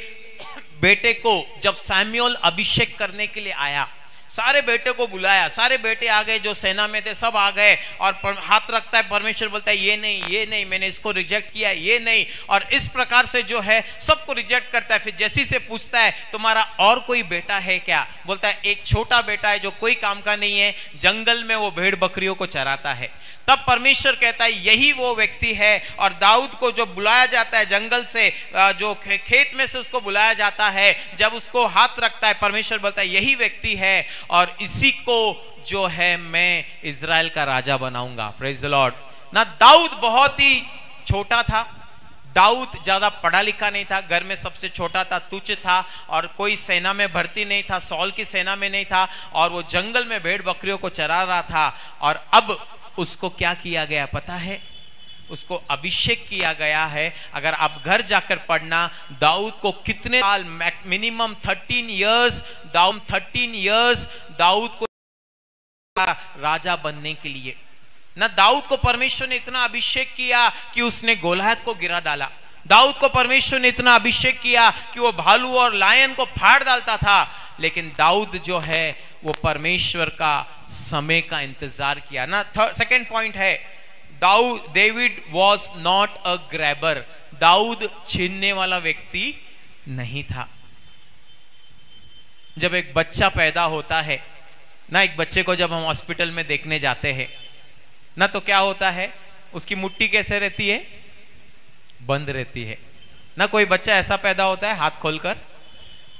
बेटे को जब सैमुएल अभिषेक करने के लिए आया, सारे बेटे को बुलाया, सारे बेटे आ गए, जो सेना में थे सब आ गए, और हाथ रखता है, परमेश्वर बोलता है ये नहीं, ये नहीं, मैंने इसको रिजेक्ट किया, ये नहीं, और इस प्रकार से जो है सबको रिजेक्ट करता है। फिर जैसी से पूछता है तुम्हारा और कोई बेटा है क्या? बोलता है एक छोटा बेटा है जो कोई काम का नहीं है, जंगल में वो भेड़ बकरियों को चराता है। तब परमेश्वर कहता है यही वो व्यक्ति है। और दाऊद को जो बुलाया जाता है जंगल से, जो खेत में से उसको बुलाया जाता है, जब उसको हाथ रखता है, परमेश्वर बोलता है यही व्यक्ति है और इसी को जो है मैं इज़राइल का राजा बनाऊंगा। प्रेज द लॉर्ड ना। दाऊद बहुत ही छोटा था, दाऊद ज्यादा पढ़ा लिखा नहीं था, घर में सबसे छोटा था, तुच्छ था, और कोई सेना में भर्ती नहीं था, सॉल की सेना में नहीं था, और वो जंगल में भेड़ बकरियों को चरा रहा था। और अब उसको क्या किया गया पता है? उसको अभिषेक किया गया है। अगर आप घर जाकर पढ़ना, दाऊद को कितने साल, मिनिमम 13 इयर्स, 13 इयर्स दाऊद को राजा बनने के लिए ना। दाऊद को परमेश्वर ने इतना अभिषेक किया कि उसने गोलियत को गिरा डाला। दाऊद को परमेश्वर ने इतना अभिषेक किया कि वो भालू और लायन को फाड़ डालता था। लेकिन दाऊद जो है वो परमेश्वर का समय का इंतजार किया ना। सेकंड पॉइंट है, David was not a grabber. Dawood छीनने वाला व्यक्ति नहीं था। जब एक बच्चा पैदा होता है ना, एक बच्चे को जब हम हॉस्पिटल में देखने जाते हैं ना, तो क्या होता है, उसकी मुट्ठी कैसे रहती है? बंद रहती है ना। कोई बच्चा ऐसा पैदा होता है हाथ खोलकर?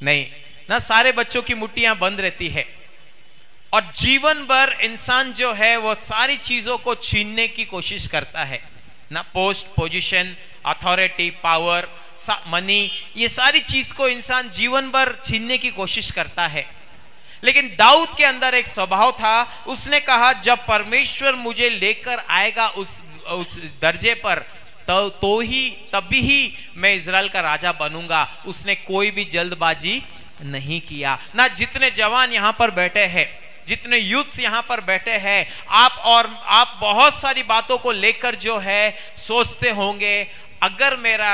नहीं ना, सारे बच्चों की मुट्ठियां बंद रहती है। और जीवन भर इंसान जो है वो सारी चीजों को छीनने की कोशिश करता है ना, post, position, authority, power, money, ये सारी चीज को इंसान जीवन भर छीनने की कोशिश करता है। लेकिन दाऊद के अंदर एक स्वभाव था, उसने कहा जब परमेश्वर मुझे लेकर आएगा उस दर्जे पर तभी ही मैं इजराइल का राजा बनूंगा। उसने कोई भी जल्दबाजी नहीं किया। ना जितने जवान यहां पर बैठे हैं, जितने यूथ्स यहां पर बैठे हैं, आप बहुत सारी बातों को लेकर जो है सोचते होंगे, अगर मेरा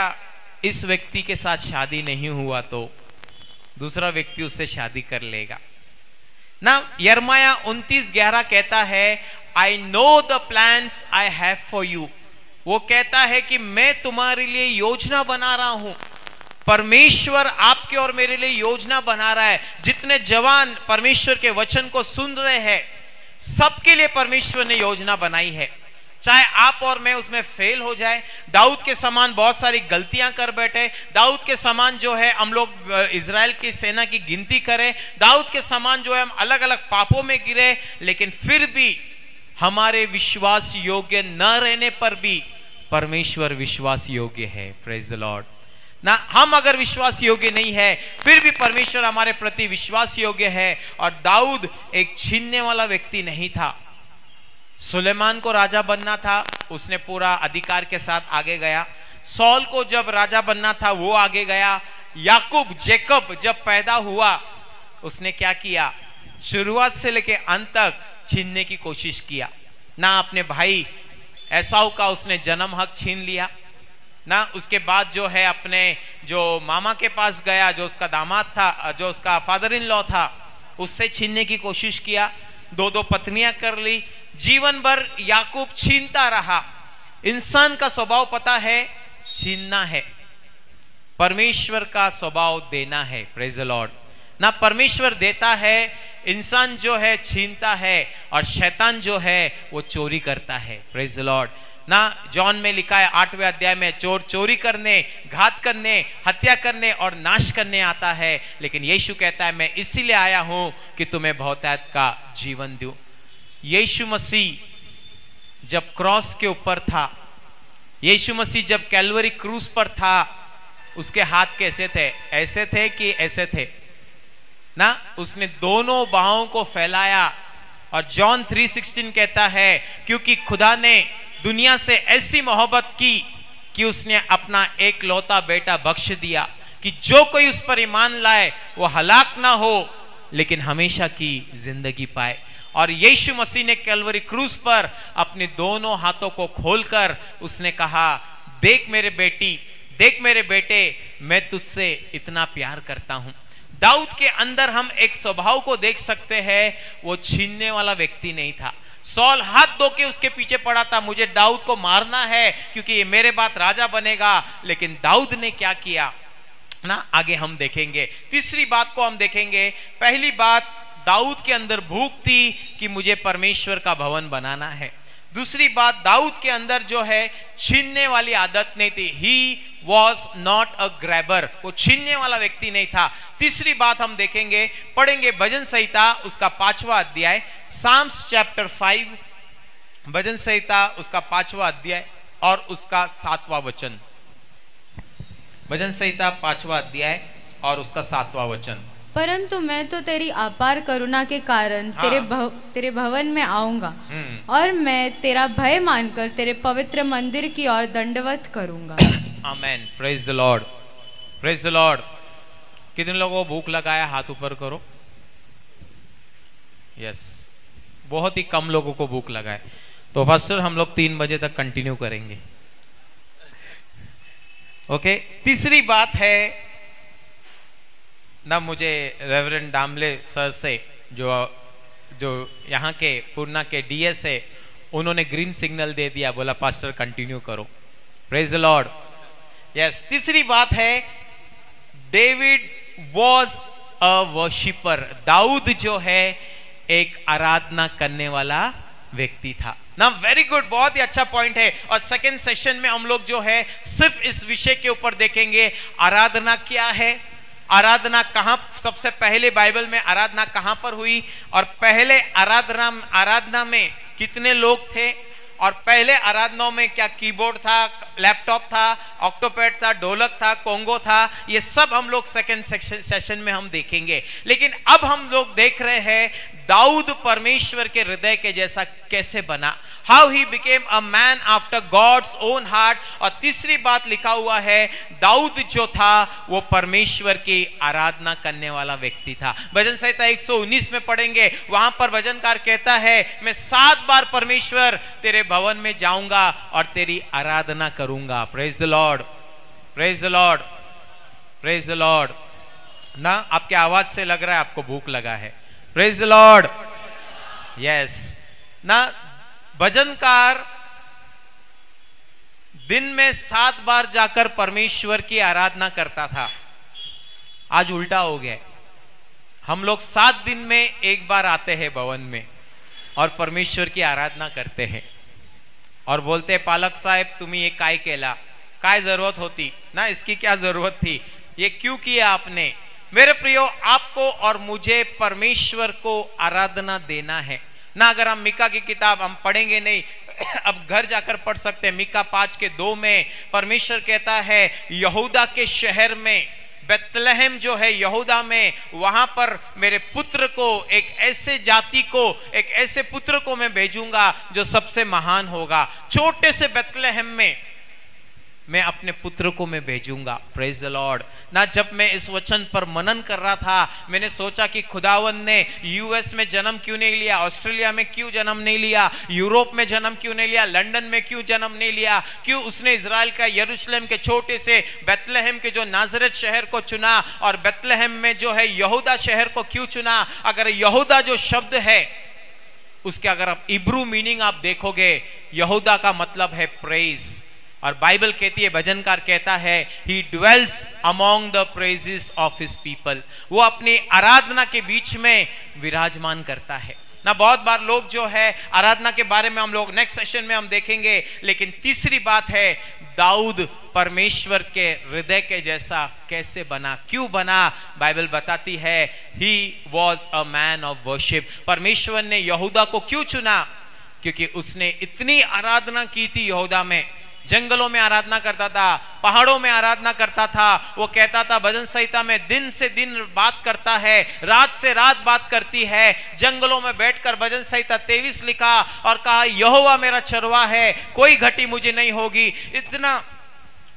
इस व्यक्ति के साथ शादी नहीं हुआ तो दूसरा व्यक्ति उससे शादी कर लेगा ना। यिर्मयाह 29:11 कहता है, I know the plans I have for you. वो कहता है कि मैं तुम्हारे लिए योजना बना रहा हूं। परमेश्वर आपके और मेरे लिए योजना बना रहा है। जितने जवान परमेश्वर के वचन को सुन रहे हैं, सबके लिए परमेश्वर ने योजना बनाई है। चाहे आप और मैं उसमें फेल हो जाए, दाऊद के समान बहुत सारी गलतियां कर बैठे, दाऊद के समान जो है हम लोग इजराइल की सेना की गिनती करें, दाऊद के समान जो है हम अलग अलग पापों में गिरे, लेकिन फिर भी हमारे विश्वास योग्य न रहने पर भी परमेश्वर विश्वास योग्य है। प्रेज द लॉर्ड ना। हम अगर विश्वास योग्य नहीं है, फिर भी परमेश्वर हमारे प्रति विश्वास योग्य है। और दाऊद एक छीनने वाला व्यक्ति नहीं था। सुलेमान को राजा बनना था, उसने पूरा अधिकार के साथ आगे गया। सौल को जब राजा बनना था, वो आगे गया। याकूब, जेकब जब पैदा हुआ, उसने क्या किया? शुरुआत से लेके अंत तक छीनने की कोशिश किया ना। अपने भाई एसाव का उसने जन्म हक छीन लिया ना। उसके बाद जो है अपने जो मामा के पास गया, जो उसका दामाद था, जो उसका फादर इन लॉ था, उससे छीनने की कोशिश किया। 2 पत्नियां कर ली। जीवन भर याकूब छीनता रहा। इंसान का स्वभाव पता है, छीनना है। परमेश्वर का स्वभाव देना है। प्रेज द लॉर्ड ना। परमेश्वर देता है, इंसान जो है छीनता है, और शैतान जो है वो चोरी करता है। प्रेज द लॉर्ड ना। जॉन में लिखा है 8वें अध्याय में, चोर चोरी करने, घात करने, हत्या करने और नाश करने आता है, लेकिन यीशु कहता है मैं इसीलिए आया हूं कि तुम्हें बहुतायत का जीवन दूं। यीशु मसीह जब क्रॉस के ऊपर था, यीशु मसीह जब कैलवरी क्रूस पर था, उसके हाथ कैसे थे? ऐसे थे कि ऐसे थे ना। उसने दोनों बाहों को फैलाया। और जॉन 3:16 कहता है, क्योंकि खुदा ने दुनिया से ऐसी मोहब्बत की कि उसने अपना एक लौता बेटा बख्श दिया, कि जो कोई उस पर ईमान लाए वो हलाक ना हो, लेकिन हमेशा की जिंदगी पाए। और यीशु मसीह ने कैलवरी क्रूस पर अपने दोनों हाथों को खोलकर उसने कहा, देख मेरे बेटी, देख मेरे बेटे, मैं तुझसे इतना प्यार करता हूं। दाऊद के अंदर हम एक स्वभाव को देख सकते हैं, वो छीनने वाला व्यक्ति नहीं था। सौल हाथ धो के उसके पीछे पड़ा था, मुझे दाऊद को मारना है क्योंकि ये मेरे बाद राजा बनेगा। लेकिन दाऊद ने क्या किया ना, आगे हम देखेंगे। तीसरी बात को हम देखेंगे। पहली बात, दाऊद के अंदर भूख थी कि मुझे परमेश्वर का भवन बनाना है। दूसरी बात, दाऊद के अंदर जो है छीनने वाली आदत नहीं थी। He was not a grabber, वो छीनने वाला व्यक्ति नहीं था। तीसरी बात हम देखेंगे, पढ़ेंगे भजन संहिता उसका 5वां अध्याय, साम्स चैप्टर 5, भजन संहिता उसका 5वां अध्याय और उसका 7वां वचन। भजन संहिता 5वां अध्याय और उसका 7वां वचन। परंतु मैं तो तेरी अपार करुणा के कारण तेरे भवन में आऊंगा, और मैं तेरा भय मानकर तेरे पवित्र मंदिर की ओर दंडवत करूंगा। आमेन। Praise the lord, praise the lord. कितने लोगों को भूख लगाया? हाथ ऊपर करो। यस, बहुत ही कम लोगों को भूख लगा है। तो पास्टर हम लोग 3 बजे तक कंटिन्यू करेंगे। ओके। तीसरी बात है ना, मुझे रेवरेंड डामले सर से जो यहाँ के पूर्णा के डीएस है, उन्होंने ग्रीन सिग्नल दे दिया, बोला पास्टर कंटिन्यू करो। Praise the Lord. यस। तीसरी बात है, David was a worshipper. Dawood जो है एक आराधना करने वाला व्यक्ति था ना। वेरी गुड, बहुत ही अच्छा पॉइंट है। और सेकेंड सेशन में हम लोग जो है सिर्फ इस विषय के ऊपर देखेंगे, आराधना क्या है, आराधना कहां, सबसे पहले बाइबल में आराधना कहां पर हुई, और पहले आराधना में कितने लोग थे, और पहले आराधनाओं में क्या कीबोर्ड था, लैपटॉप था, ऑक्टोपैड था, ढोलक था, कोंगो था, ये सब हम लोग सेकंड सेशन में हम देखेंगे। लेकिन अब हम लोग देख रहे हैं दाऊद परमेश्वर के हृदय के जैसा कैसे बना, how he became a man after God's own heart. और तीसरी बात लिखा हुआ है, दाऊद जो था वो परमेश्वर की आराधना करने वाला व्यक्ति था। भजन संहिता 119 में पढ़ेंगे, वहां पर भजनकार कहता है, मैं 7 बार परमेश्वर तेरे भवन में जाऊंगा और तेरी आराधना करूंगा। Praise the lord, praise the lord, praise the Lord. ना आपके आवाज से लग रहा है आपको भूख लगा है। Praise the Lord, yes. ना भजनकार दिन में 7 बार जाकर परमेश्वर की आराधना करता था, आज उल्टा हो गया। हम लोग 7 दिन में एक बार आते हैं भवन में और परमेश्वर की आराधना करते हैं और बोलते हैं, पालक साहेब तुम्हें ये काय केला, काय जरूरत होती ना, इसकी क्या जरूरत थी, ये क्यों किया आपने। मेरे प्रियो, आपको और मुझे परमेश्वर को आराधना देना है ना। अगर हम मीका की किताब हम पढ़ेंगे नहीं, अब घर जाकर पढ़ सकते हैं। मीका 5:2 में परमेश्वर कहता है, यहूदा के शहर में, बेतलहम जो है यहूदा में, वहां पर मेरे पुत्र को, एक ऐसे जाति को, एक ऐसे पुत्र को मैं भेजूंगा जो सबसे महान होगा। छोटे से बेतलहम में मैं अपने पुत्र को मैं भेजूंगा। Praise the Lord. ना जब मैं इस वचन पर मनन कर रहा था, मैंने सोचा कि खुदावन ने यूएस में जन्म क्यों नहीं लिया, ऑस्ट्रेलिया में क्यों जन्म नहीं लिया, यूरोप में जन्म क्यों नहीं लिया, लंदन में क्यों जन्म नहीं लिया, क्यों उसने इजराइल का यरूशलेम के छोटे से बेतलहम के जो नाजरेत शहर को चुना और बेतलहम में जो है यहूदा शहर को क्यों चुना। अगर यहूदा जो शब्द है उसके अगर आप इब्रू मीनिंग आप देखोगे, यहूदा का मतलब है प्रेज। और बाइबल कहती है, भजनकार कहता है, he dwells among the praises of his people। वो अपनी आराधना के बीच में विराजमान करता है ना। बहुत बार लोग जो है आराधना के बारे में हम लोग नेक्स्ट सेशन में हम देखेंगे। लेकिन तीसरी बात है, दाऊद परमेश्वर के हृदय के जैसा कैसे बना, क्यों बना। बाइबल बताती है, he was a man of worship। परमेश्वर ने यहूदा को क्यों चुना, क्योंकि उसने इतनी आराधना की थी यहूदा में। जंगलों में आराधना करता था, पहाड़ों में आराधना करता था। वो कहता था भजन संहिता में, दिन से दिन बात करता है, रात से रात बात करती है। जंगलों में बैठकर भजन संहिता 23 लिखा और कहा, यहोवा मेरा चरवा है, कोई घटी मुझे नहीं होगी।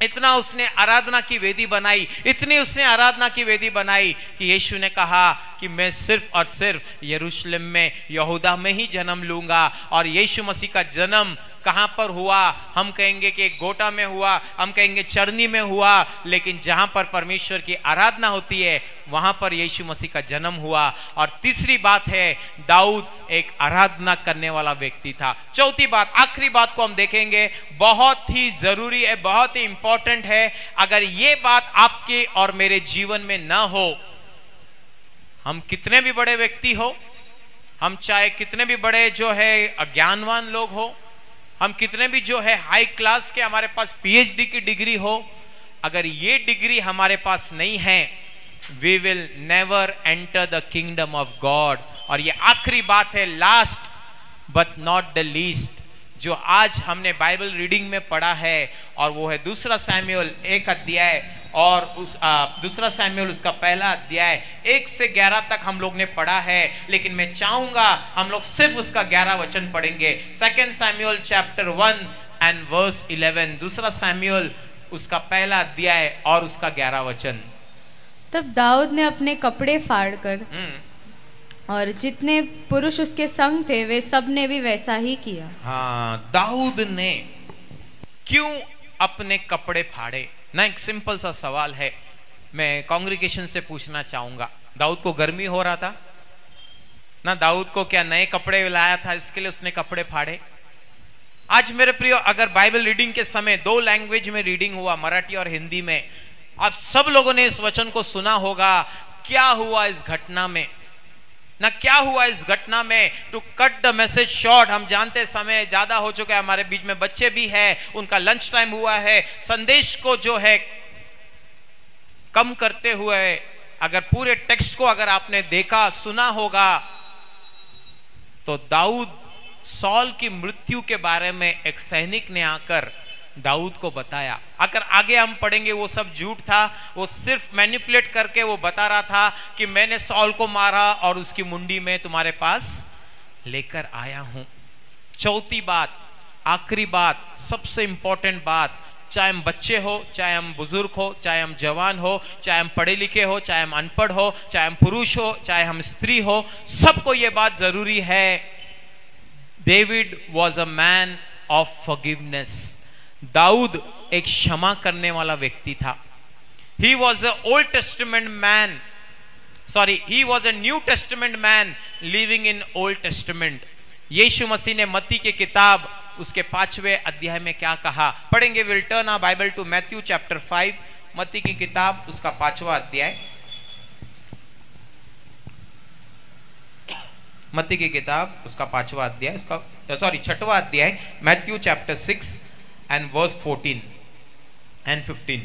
इतना उसने आराधना की वेदी बनाई, इतनी उसने आराधना की वेदी बनाई कि यीशु ने कहा कि मैं सिर्फ और सिर्फ यरूशलेम में, यहूदा में ही जन्म लूंगा। और यीशु मसीह का जन्म कहां पर हुआ, हम कहेंगे कि गोटा में हुआ, हम कहेंगे चरनी में हुआ, लेकिन जहां पर परमेश्वर की आराधना होती है वहां पर यीशु मसीह का जन्म हुआ। और तीसरी बात है, दाऊद एक आराधना करने वाला व्यक्ति था। चौथी बात, आखिरी बात को हम देखेंगे, बहुत ही जरूरी है, बहुत ही इंपॉर्टेंट है। अगर ये बात आपके और मेरे जीवन में ना हो, हम कितने भी बड़े व्यक्ति हो, हम चाहे कितने भी बड़े जो है अज्ञानवान लोग हो, हम कितने भी जो है हाई क्लास के हमारे पास पीएचडी की डिग्री हो, अगर ये डिग्री हमारे पास नहीं है, we will never enter the kingdom of God. और ये आखिरी बात है, last but not the least, जो आज हमने बाइबल रीडिंग में पढ़ा है, और वो है 2 सैमुएल 1 अध्याय और उस 2 सैमुएल उसका पहला अध्याय 1 से 11 तक हम लोग ने पढ़ा है। लेकिन मैं चाहूंगा हम लोग सिर्फ उसका 11 वचन पढ़ेंगे। 2 Samuel chapter 1 and verse 11। 2 Samuel उसका पहला अध्याय और उसका 11 वचन। तब दाऊद ने अपने कपड़े फाड़कर और जितने पुरुष उसके संग थे वे सब ने भी वैसा ही किया। हाँ, दाऊद ने क्यों अपने कपड़े फाड़े ना। एक सिंपल सा सवाल है, मैं कांग्रीगेशन से पूछना चाहूंगा। दाऊद को गर्मी हो रहा था ना, दाऊद को क्या नए कपड़े लाया था इसके लिए उसने कपड़े फाड़े। आज मेरे प्रियो, अगर बाइबल रीडिंग के समय 2 लैंग्वेज में रीडिंग हुआ, मराठी और हिंदी में, आप सब लोगों ने इस वचन को सुना होगा। क्या हुआ इस घटना में ना, क्या हुआ इस घटना में। To cut the message short, हम जानते समय ज्यादा हो चुका है, हमारे बीच में बच्चे भी हैं, उनका लंच टाइम हुआ है। संदेश को जो है कम करते हुए अगर पूरे टेक्स्ट को अगर आपने देखा सुना होगा तो दाऊद सॉल की मृत्यु के बारे में एक सैनिक ने आकर दाऊद को बताया। अगर आगे हम पढ़ेंगे वो सब झूठ था, वो सिर्फ मैनिपुलेट करके वो बता रहा था कि मैंने सॉल को मारा और उसकी मुंडी में तुम्हारे पास लेकर आया हूं। चौथी बात, आखिरी बात, सबसे इंपॉर्टेंट बात, चाहे हम बच्चे हो, चाहे हम बुजुर्ग हो, चाहे हम जवान हो, चाहे हम पढ़े लिखे हो, चाहे हम अनपढ़ हो, चाहे हम पुरुष हो, चाहे हम स्त्री हो, सबको यह बात जरूरी है, David was a man of forgiveness. दाऊद एक क्षमा करने वाला व्यक्ति था। He was a old testament man, sorry he was a new testament man living in old testament. यीशु मसीह ने मत्ती की किताब उसके 5वें अध्याय में क्या कहा, पढ़ेंगे। Will turn our Bible to Matthew chapter 5, मत्ती की किताब उसका 5वां अध्याय। मत्ती की किताब उसका 5वां अध्याय, उसका सॉरी 6वां अध्याय, Matthew chapter 6 and verse 14 and 15।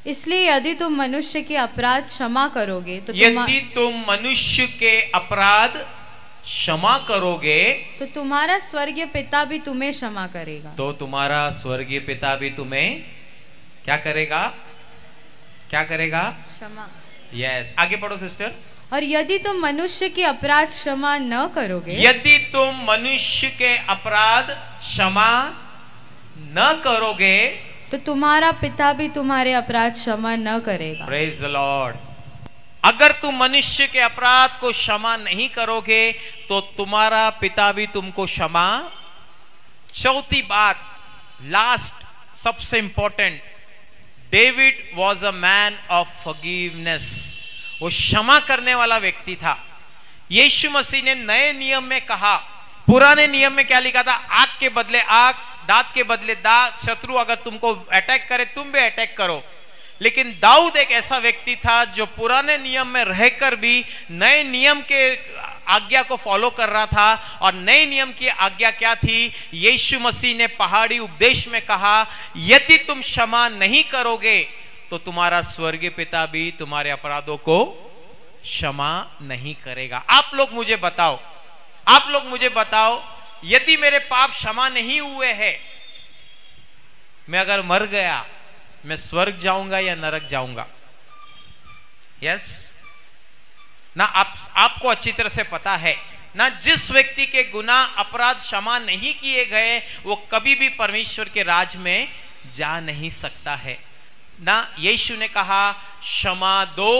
इसलिए यदि तुम मनुष्य के अपराध क्षमा करोगे तो यदि तुम मनुष्य के अपराध क्षमा करोगे तो तुम्हारा स्वर्गीय पिता भी तुम्हें क्षमा करेगा। तो तुम्हारा स्वर्गीय पिता भी तुम्हें क्या करेगा? क्या करेगा? क्षमा। यस, आगे पढ़ो सिस्टर। और यदि तुम मनुष्य के अपराध क्षमा न करोगे, यदि तुम मनुष्य के अपराध क्षमा न करोगे तो तुम्हारा पिता भी तुम्हारे अपराध क्षमा न करेगा। Praise the Lord. अगर तुम मनुष्य के अपराध को क्षमा नहीं करोगे तो तुम्हारा पिता भी तुमको क्षमा। चौथी बात, लास्ट, सबसे important, David was a man of forgiveness. वो क्षमा करने वाला व्यक्ति था। यीशु मसीह ने नए नियम में कहा, पुराने नियम में क्या लिखा था? आग के बदले आग, दांत के बदले दांत, शत्रु अगर तुमको अटैक करे तुम भी अटैक करो। लेकिन दाऊद एक ऐसा व्यक्ति था जो पुराने नियम में रहकर भी नए नियम के आज्ञा को फॉलो कर रहा था। और नए नियम की आज्ञा क्या थी? यीशु मसीह ने पहाड़ी उपदेश में कहा, यदि तुम क्षमा नहीं करोगे तो तुम्हारा स्वर्गीय पिता भी तुम्हारे अपराधों को क्षमा नहीं करेगा। आप लोग मुझे बताओ, आप लोग मुझे बताओ, यदि मेरे पाप क्षमा नहीं हुए हैं, मैं अगर मर गया, मैं स्वर्ग जाऊंगा या नरक जाऊंगा? यस ना? आपको अच्छी तरह से पता है ना, जिस व्यक्ति के गुनाह अपराध क्षमा नहीं किए गए वो कभी भी परमेश्वर के राज में जा नहीं सकता है ना। यीशु ने कहा क्षमा दो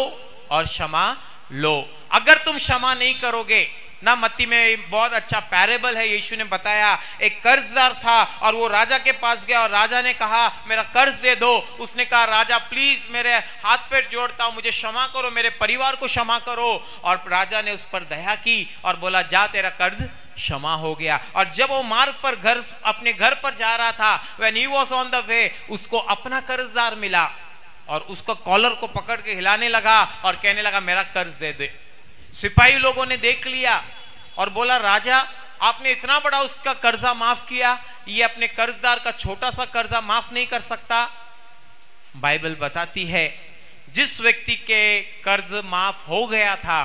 और क्षमा लो। अगर तुम क्षमा नहीं करोगे ना, मत्ती में बहुत अच्छा पैरेबल है, यीशु ने बताया, एक कर्जदार था और वो राजा के पास गया और राजा ने कहा मेरा कर्ज दे दो। उसने कहा राजा प्लीज मेरे हाथ पैर जोड़ता हूं, मुझे क्षमा करो, मेरे परिवार को क्षमा करो। और राजा ने उस पर दया की और बोला जा तेरा कर्ज क्षमा हो गया। और जब वो मार्ग पर अपने घर पर जा रहा था, when he was on the way, उसको अपना कर्जदार मिला और उसको कॉलर को पकड़ के हिलाने लगा और कहने लगा मेरा कर्ज दे दे। सिपाही लोगों ने देख लिया और बोला राजा आपने इतना बड़ा उसका कर्जा माफ किया, ये अपने कर्जदार का छोटा सा कर्जा माफ नहीं कर सकता? बाइबल बताती है जिस व्यक्ति के कर्ज माफ हो गया था,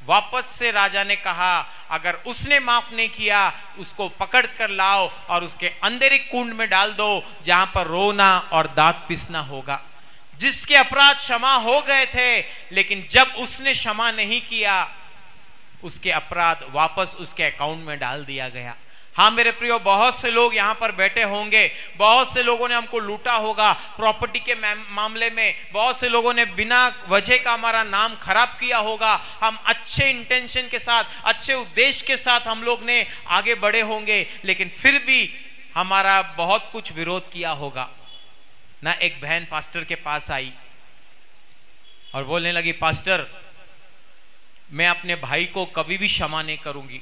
वापस से राजा ने कहा अगर उसने माफ नहीं किया उसको पकड़ कर लाओ और उसके अंधेरे कुंड में डाल दो जहां पर रोना और दांत पीसना होगा। जिसके अपराध क्षमा हो गए थे, लेकिन जब उसने क्षमा नहीं किया उसके अपराध वापस उसके अकाउंट में डाल दिया गया। हाँ मेरे प्रियो, बहुत से लोग यहाँ पर बैठे होंगे, बहुत से लोगों ने हमको लूटा होगा प्रॉपर्टी के मामले में, बहुत से लोगों ने बिना वजह का हमारा नाम खराब किया होगा। हम अच्छे इंटेंशन के साथ, अच्छे उद्देश्य के साथ हम लोग ने आगे बढ़े होंगे, लेकिन फिर भी हमारा बहुत कुछ विरोध किया होगा ना। एक बहन पास्टर के पास आई और बोलने लगी पास्टर मैं अपने भाई को कभी भी क्षमा नहीं करूंगी,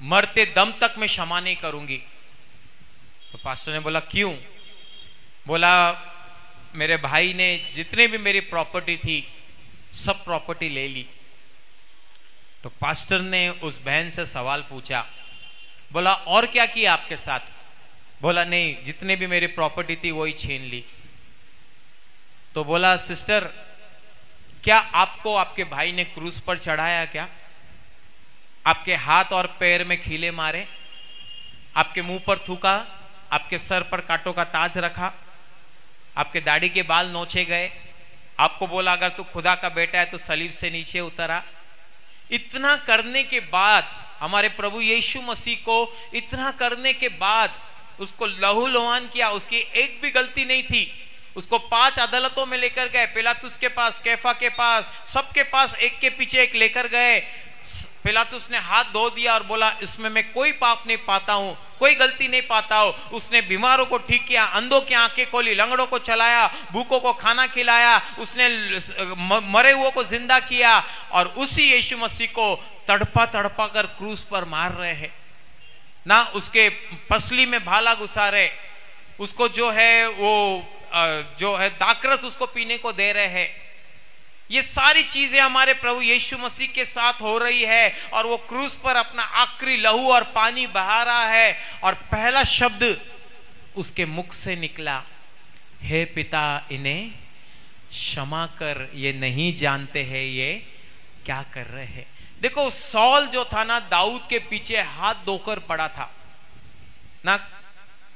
मरते दम तक मैं क्षमा नहीं करूंगी। तो पास्टर ने बोला क्यों? बोला मेरे भाई ने जितने भी मेरी प्रॉपर्टी थी सब प्रॉपर्टी ले ली। तो पास्टर ने उस बहन से सवाल पूछा, बोला और क्या किया आपके साथ? बोला नहीं, जितने भी मेरी प्रॉपर्टी थी वही छीन ली। तो बोला सिस्टर क्या आपको आपके भाई ने क्रूस पर चढ़ाया? क्या आपके हाथ और पैर में खीले मारे, आपके मुंह पर थूका, आपके सर पर कांटों का ताज रखा, आपके दाढ़ी के बाल नोचे गए, आपको बोला अगर तू खुदा का बेटा है तो सलीब से नीचे उतरा? इतना करने के बाद हमारे प्रभु यीशु मसीह को, इतना करने के बाद उसको लहूलुहान किया, उसकी एक भी गलती नहीं थी। उसको 5 अदालतों में लेकर गए, पिलातुस के पास, कैफा के पास, सबके पास एक के पीछे एक लेकर गए। पिलातुस ने हाथ धो दिया और बोला इसमें मैं कोई पाप नहीं पाता हूं, कोई गलती नहीं पाता हूं। उसने बीमारों को ठीक किया, अंधों की आंखें खोली, लंगड़ों को चलाया, भूखों को खाना खिलाया, उसने मरे हुओं को जिंदा किया। और उसी यीशु मसीह को तड़पा तड़पा कर क्रूस पर मार रहे हैं ना, उसके पसली में भाला घुसा रहे, उसको जो है वो जो है दाखरस उसको पीने को दे रहे हैं। ये सारी चीजें हमारे प्रभु यीशु मसीह के साथ हो रही है और वो क्रूस पर अपना आखिरी लहू और पानी बहा रहा है। और पहला शब्द उसके मुख से निकला, हे पिता इन्हें क्षमा कर, ये नहीं जानते हैं ये क्या कर रहे हैं। देखो सौल जो था ना, दाऊद के पीछे हाथ धोकर पड़ा था ना,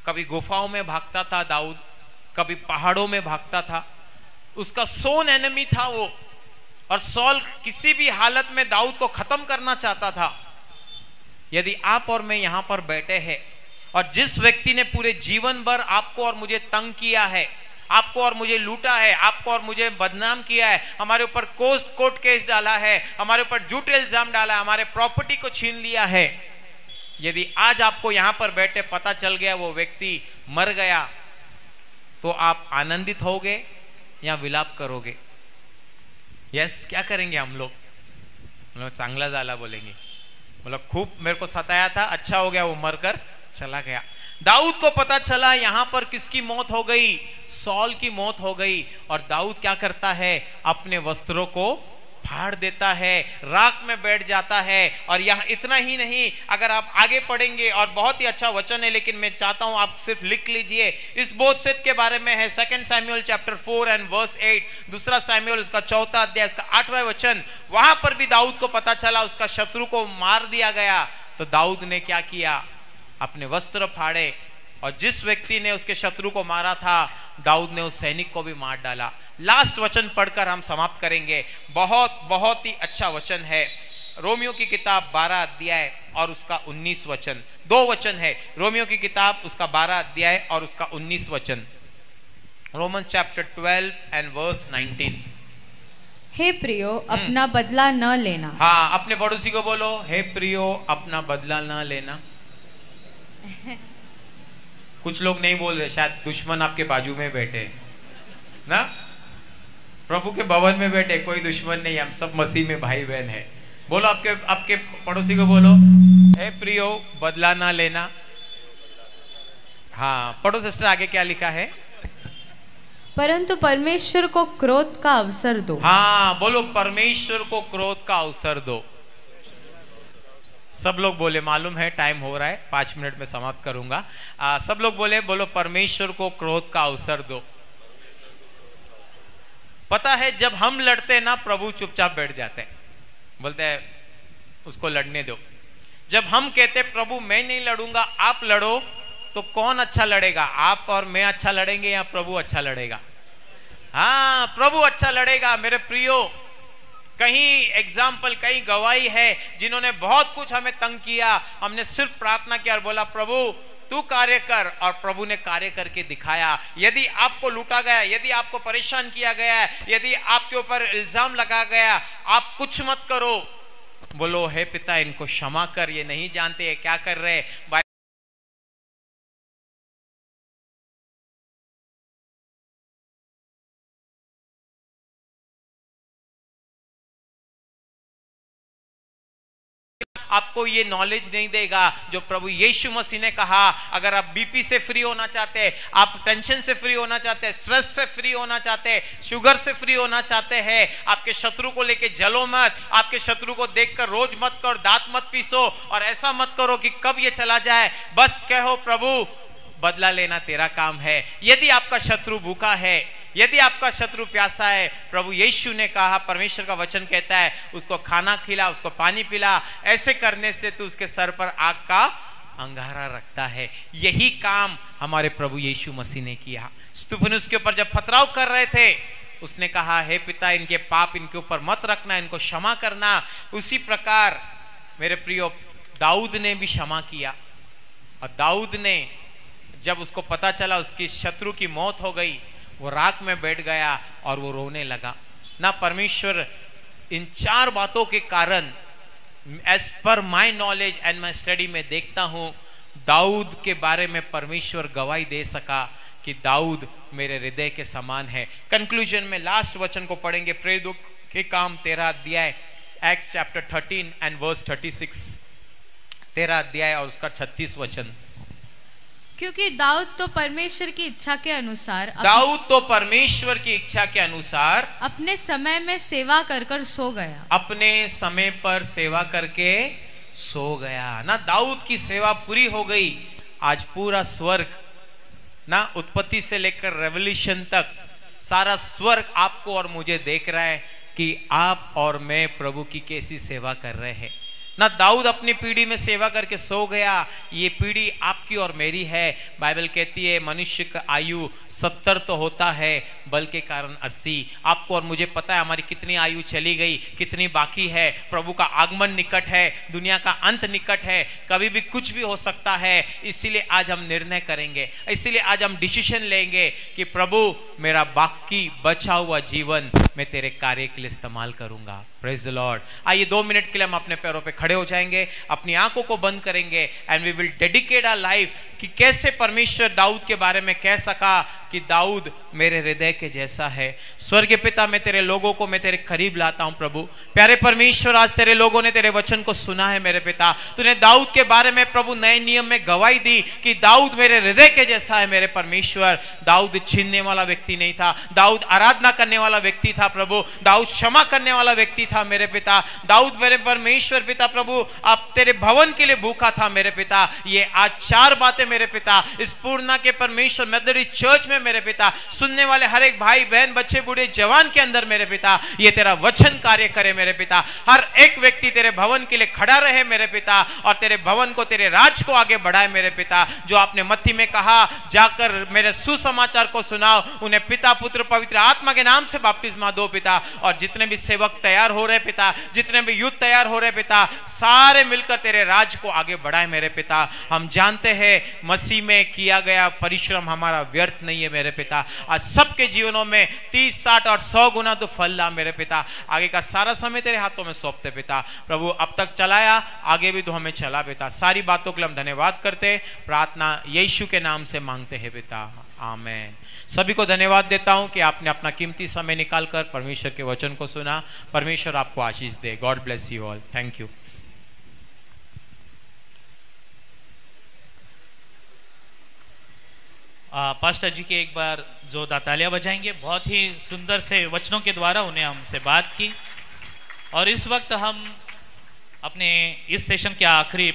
कभी गुफाओं में भागता था दाऊद, कभी पहाड़ों में भागता था, उसका सोन एनिमी था वो। और सौल किसी भी हालत में दाऊद को खत्म करना चाहता था। यदि आप और मैं यहां पर बैठे हैं और जिस व्यक्ति ने पूरे जीवन भर आपको और मुझे तंग किया है, आपको और मुझे लूटा है, आपको और मुझे बदनाम किया है, हमारे ऊपर कोर्ट केस डाला है, हमारे ऊपर झूठे इल्जाम डाला है, हमारे प्रॉपर्टी को छीन लिया है, यदि आज आपको यहां पर बैठे पता चल गया वो व्यक्ति मर गया, तो आप आनंदित होगे या विलाप करोगे? यस, क्या करेंगे हम लोग? चांगला झाला बोलेंगे, मतलब खूब मेरे को सताया था, अच्छा हो गया वो मरकर चला गया। दाऊद को पता चला यहां पर किसकी मौत हो गई? सौल की मौत हो गई। और दाऊद क्या करता है? अपने वस्त्रों को फाड़ देता है, राख में बैठ जाता है। और यहां इतना ही नहीं, अगर आप आगे पढ़ेंगे, और बहुत ही अच्छा वचन है, लेकिन मैं चाहता हूं आप सिर्फ लिख लीजिए, इस बोधसेत के बारे में है 2 सैमुएल चैप्टर 4 एंड वर्स 8, दूसरा सैमुएल उसका 4 अध्याय उसका 8वां वचन। वहां पर भी दाऊद को पता चला उसका शत्रु को मार दिया गया, तो दाऊद ने क्या किया? अपने वस्त्र फाड़े, और जिस व्यक्ति ने उसके शत्रु को मारा था, दाऊद ने उस सैनिक को भी मार डाला। लास्ट वचन पढ़कर हम समाप्त करेंगे। बहुत बहुत ही अच्छा वचन है, रोमियो की किताब 12 अध्याय और उसका 19 वचन। 2 वचन है, रोमियो की किताब उसका 12 अध्याय और उसका 19 वचन। Romans chapter 12 and verse 19। हे प्रियो, अपना बदला न लेना। हाँ, अपने पड़ोसी को बोलो, हे प्रियो अपना बदला न लेना। कुछ लोग नहीं बोल रहे, शायद दुश्मन आपके बाजू में बैठे ना, प्रभु के भवन में बैठे, कोई दुश्मन नहीं, हम सब मसीह में भाई बहन है। बोलो आपके पड़ोसी को बोलो, हे प्रियो बदला ना लेना। हाँ, पढ़ो सिस्टर, आगे क्या लिखा है? परंतु परमेश्वर को क्रोध का अवसर दो। हाँ, बोलो परमेश्वर को क्रोध का अवसर दो। सब लोग बोले, मालूम है टाइम हो रहा है, 5 मिनट में समाप्त करूंगा। सब लोग बोले, बोलो परमेश्वर को क्रोध का अवसर दो। पता है जब हम लड़ते हैं ना, प्रभु चुपचाप बैठ जाते हैं, बोलते हैं उसको लड़ने दो। जब हम कहते प्रभु मैं नहीं लड़ूंगा आप लड़ो, तो कौन अच्छा लड़ेगा? आप और मैं अच्छा लड़ेंगे या प्रभु अच्छा लड़ेगा? हाँ, प्रभु अच्छा लड़ेगा। मेरे प्रियो, कहीं एग्जाम्पल, कहीं गवाही है जिन्होंने बहुत कुछ हमें तंग किया, हमने सिर्फ प्रार्थना किया और बोला प्रभु तू कार्य कर, और प्रभु ने कार्य करके दिखाया। यदि आपको लूटा गया, यदि आपको परेशान किया गया है, यदि आपके ऊपर इल्जाम लगा गया, आप कुछ मत करो, बोलो हे पिता इनको क्षमा कर, ये नहीं जानते हैं क्या कर रहे हैं। आपको ये नॉलेज नहीं देगा जो प्रभु यीशु मसीह ने कहा। अगर आप बीपी से फ्री होना चाहते हैं, आप टेंशन से फ्री होना चाहते हैं, स्ट्रेस से फ्री होना चाहते हैं, शुगर से फ्री होना चाहते हैं, आपके शत्रु को लेके जलो मत, आपके शत्रु को देखकर रोज मत करो, दांत मत पीसो, और ऐसा मत करो कि कब ये चला जाए। बस कहो प्रभु बदला लेना तेरा काम है। यदि आपका शत्रु भूखा है, यदि आपका शत्रु प्यासा है, प्रभु यीशु ने कहा, परमेश्वर का वचन कहता है, उसको खाना खिला, उसको पानी पिला। ऐसे करने से तू उसके सर पर आग का अंगारा रखता है। यही काम हमारे प्रभु यीशु मसीह ने किया। स्तिफनुस के ऊपर जब पथराव कर रहे थे, उसने कहा, हे पिता, इनके पाप इनके ऊपर मत रखना, इनको क्षमा करना। उसी प्रकार मेरे प्रियो दाऊद ने भी क्षमा किया। और दाऊद ने जब उसको पता चला उसकी शत्रु की मौत हो गई, वो राख में बैठ गया और वो रोने लगा ना। परमेश्वर इन 4 बातों के कारण, as per my knowledge and my study में देखता हूं, दाऊद के बारे में परमेश्वर गवाही दे सका कि दाऊद मेरे हृदय के समान है। कंक्लूजन में लास्ट वचन को पढ़ेंगे, प्रेरितों के काम 13 अध्याय, एक्ट्स चैप्टर 13 एंड वर्स 36। 13 अध्याय और उसका 36 वचन। क्योंकि दाऊद तो परमेश्वर की इच्छा के अनुसार अपने समय में सेवा कर कर सो गया। अपने समय पर सेवा करके सो गया ना। दाऊद की सेवा पूरी हो गई। आज पूरा स्वर्ग ना, उत्पत्ति से लेकर रेवल्यूशन तक सारा स्वर्ग आपको और मुझे देख रहा है कि आप और मैं प्रभु की कैसी सेवा कर रहे हैं ना। दाऊद अपनी पीढ़ी में सेवा करके सो गया। ये पीढ़ी आपकी और मेरी है। बाइबल कहती है मनुष्य का आयु 70 तो होता है, बल के कारण 80। आपको और मुझे पता है हमारी कितनी आयु चली गई, कितनी बाकी है। प्रभु का आगमन निकट है, दुनिया का अंत निकट है, कभी भी कुछ भी हो सकता है। इसीलिए आज हम निर्णय करेंगे, इसीलिए आज हम डिसीजन लेंगे कि प्रभु मेरा बाकी बचा हुआ जीवन मैं तेरे कार्य के लिए इस्तेमाल करूंगा। Praise the Lord. आइए 2 मिनट के लिए हम अपने पैरों पे खड़े हो जाएंगे, अपनी आंखों को बंद करेंगे and we will dedicate our life कि कैसे परमेश्वर दाऊद के बारे में कह सका कि दाऊद मेरे हृदय के जैसा है। स्वर्गीय पिता, मैं तेरे लोगों को मैं तेरे करीब लाता हूं प्रभु। प्यारे परमेश्वर, आज तेरे लोगों ने तेरे वचन को सुना है मेरे पिता। तूने दाऊद के बारे में प्रभु नए नियम में गवाही दी कि दाऊद मेरे हृदय के जैसा है मेरे परमेश्वर। दाऊद छीनने वाला व्यक्ति नहीं था, दाऊद आराधना करने वाला व्यक्ति था प्रभु। दाऊद क्षमा करने वाला व्यक्ति था मेरे पिता। दाऊद मेरे परमेश्वर पिता प्रभु आप तेरे भवन के लिए भूखा था मेरे पिता। ये आज 4 बातें मेरे पिता इस पूर्णा के परमेश्वर मेथोडिस्ट चर्च में मेरे पिता, सुनने वाले हर एक भाई बहन बच्चे बूढ़े जवान के अंदर मेरे पिता ये तेरा वचन कार्य करे मेरे पिता। हर एक व्यक्ति तेरे भवन के लिए खड़ा रहे मेरे पिता और तेरे भवन को तेरे राज को आगे बढ़ाए मेरे पिता। जो आपने मत्ती में कहा, जाकर मेरे सुसमाचार को सुनाओ, उन्हें पिता पुत्र पवित्र आत्मा के नाम से बपतिस्मा दो पिता। और जितने भी सेवक तैयार हो रहे पिता, जितने भी यूथ तैयार हो रहे पिता, सारे मिलकर तेरे राज को आगे बढ़ाए मेरे पिता। हम जानते हैं मसीह में किया गया परिश्रम हमारा व्यर्थ नहीं है मेरे पिता। आज सबके जीवनों में 30, 60 और 100 गुना तो फल ला मेरे पिता। आगे का सारा समय तेरे हाथों में सौंपते पिता प्रभु। अब तक चलाया, आगे भी तो हमें चला पिता। सारी बातों के लिए हम धन्यवाद करते, प्रार्थना यीशु के नाम से मांगते हैं पिता, आमेन। सभी को धन्यवाद देता हूं कि आपने अपना कीमती समय निकालकर परमेश्वर के वचन को सुना। परमेश्वर आपको आशीष दे। God bless you all. Thank you. Pastor जी के एक बार जो तालियां बजाएंगे, बहुत ही सुंदर से वचनों के द्वारा उन्हें हमसे बात की। और इस वक्त हम अपने इस सेशन के आखिरी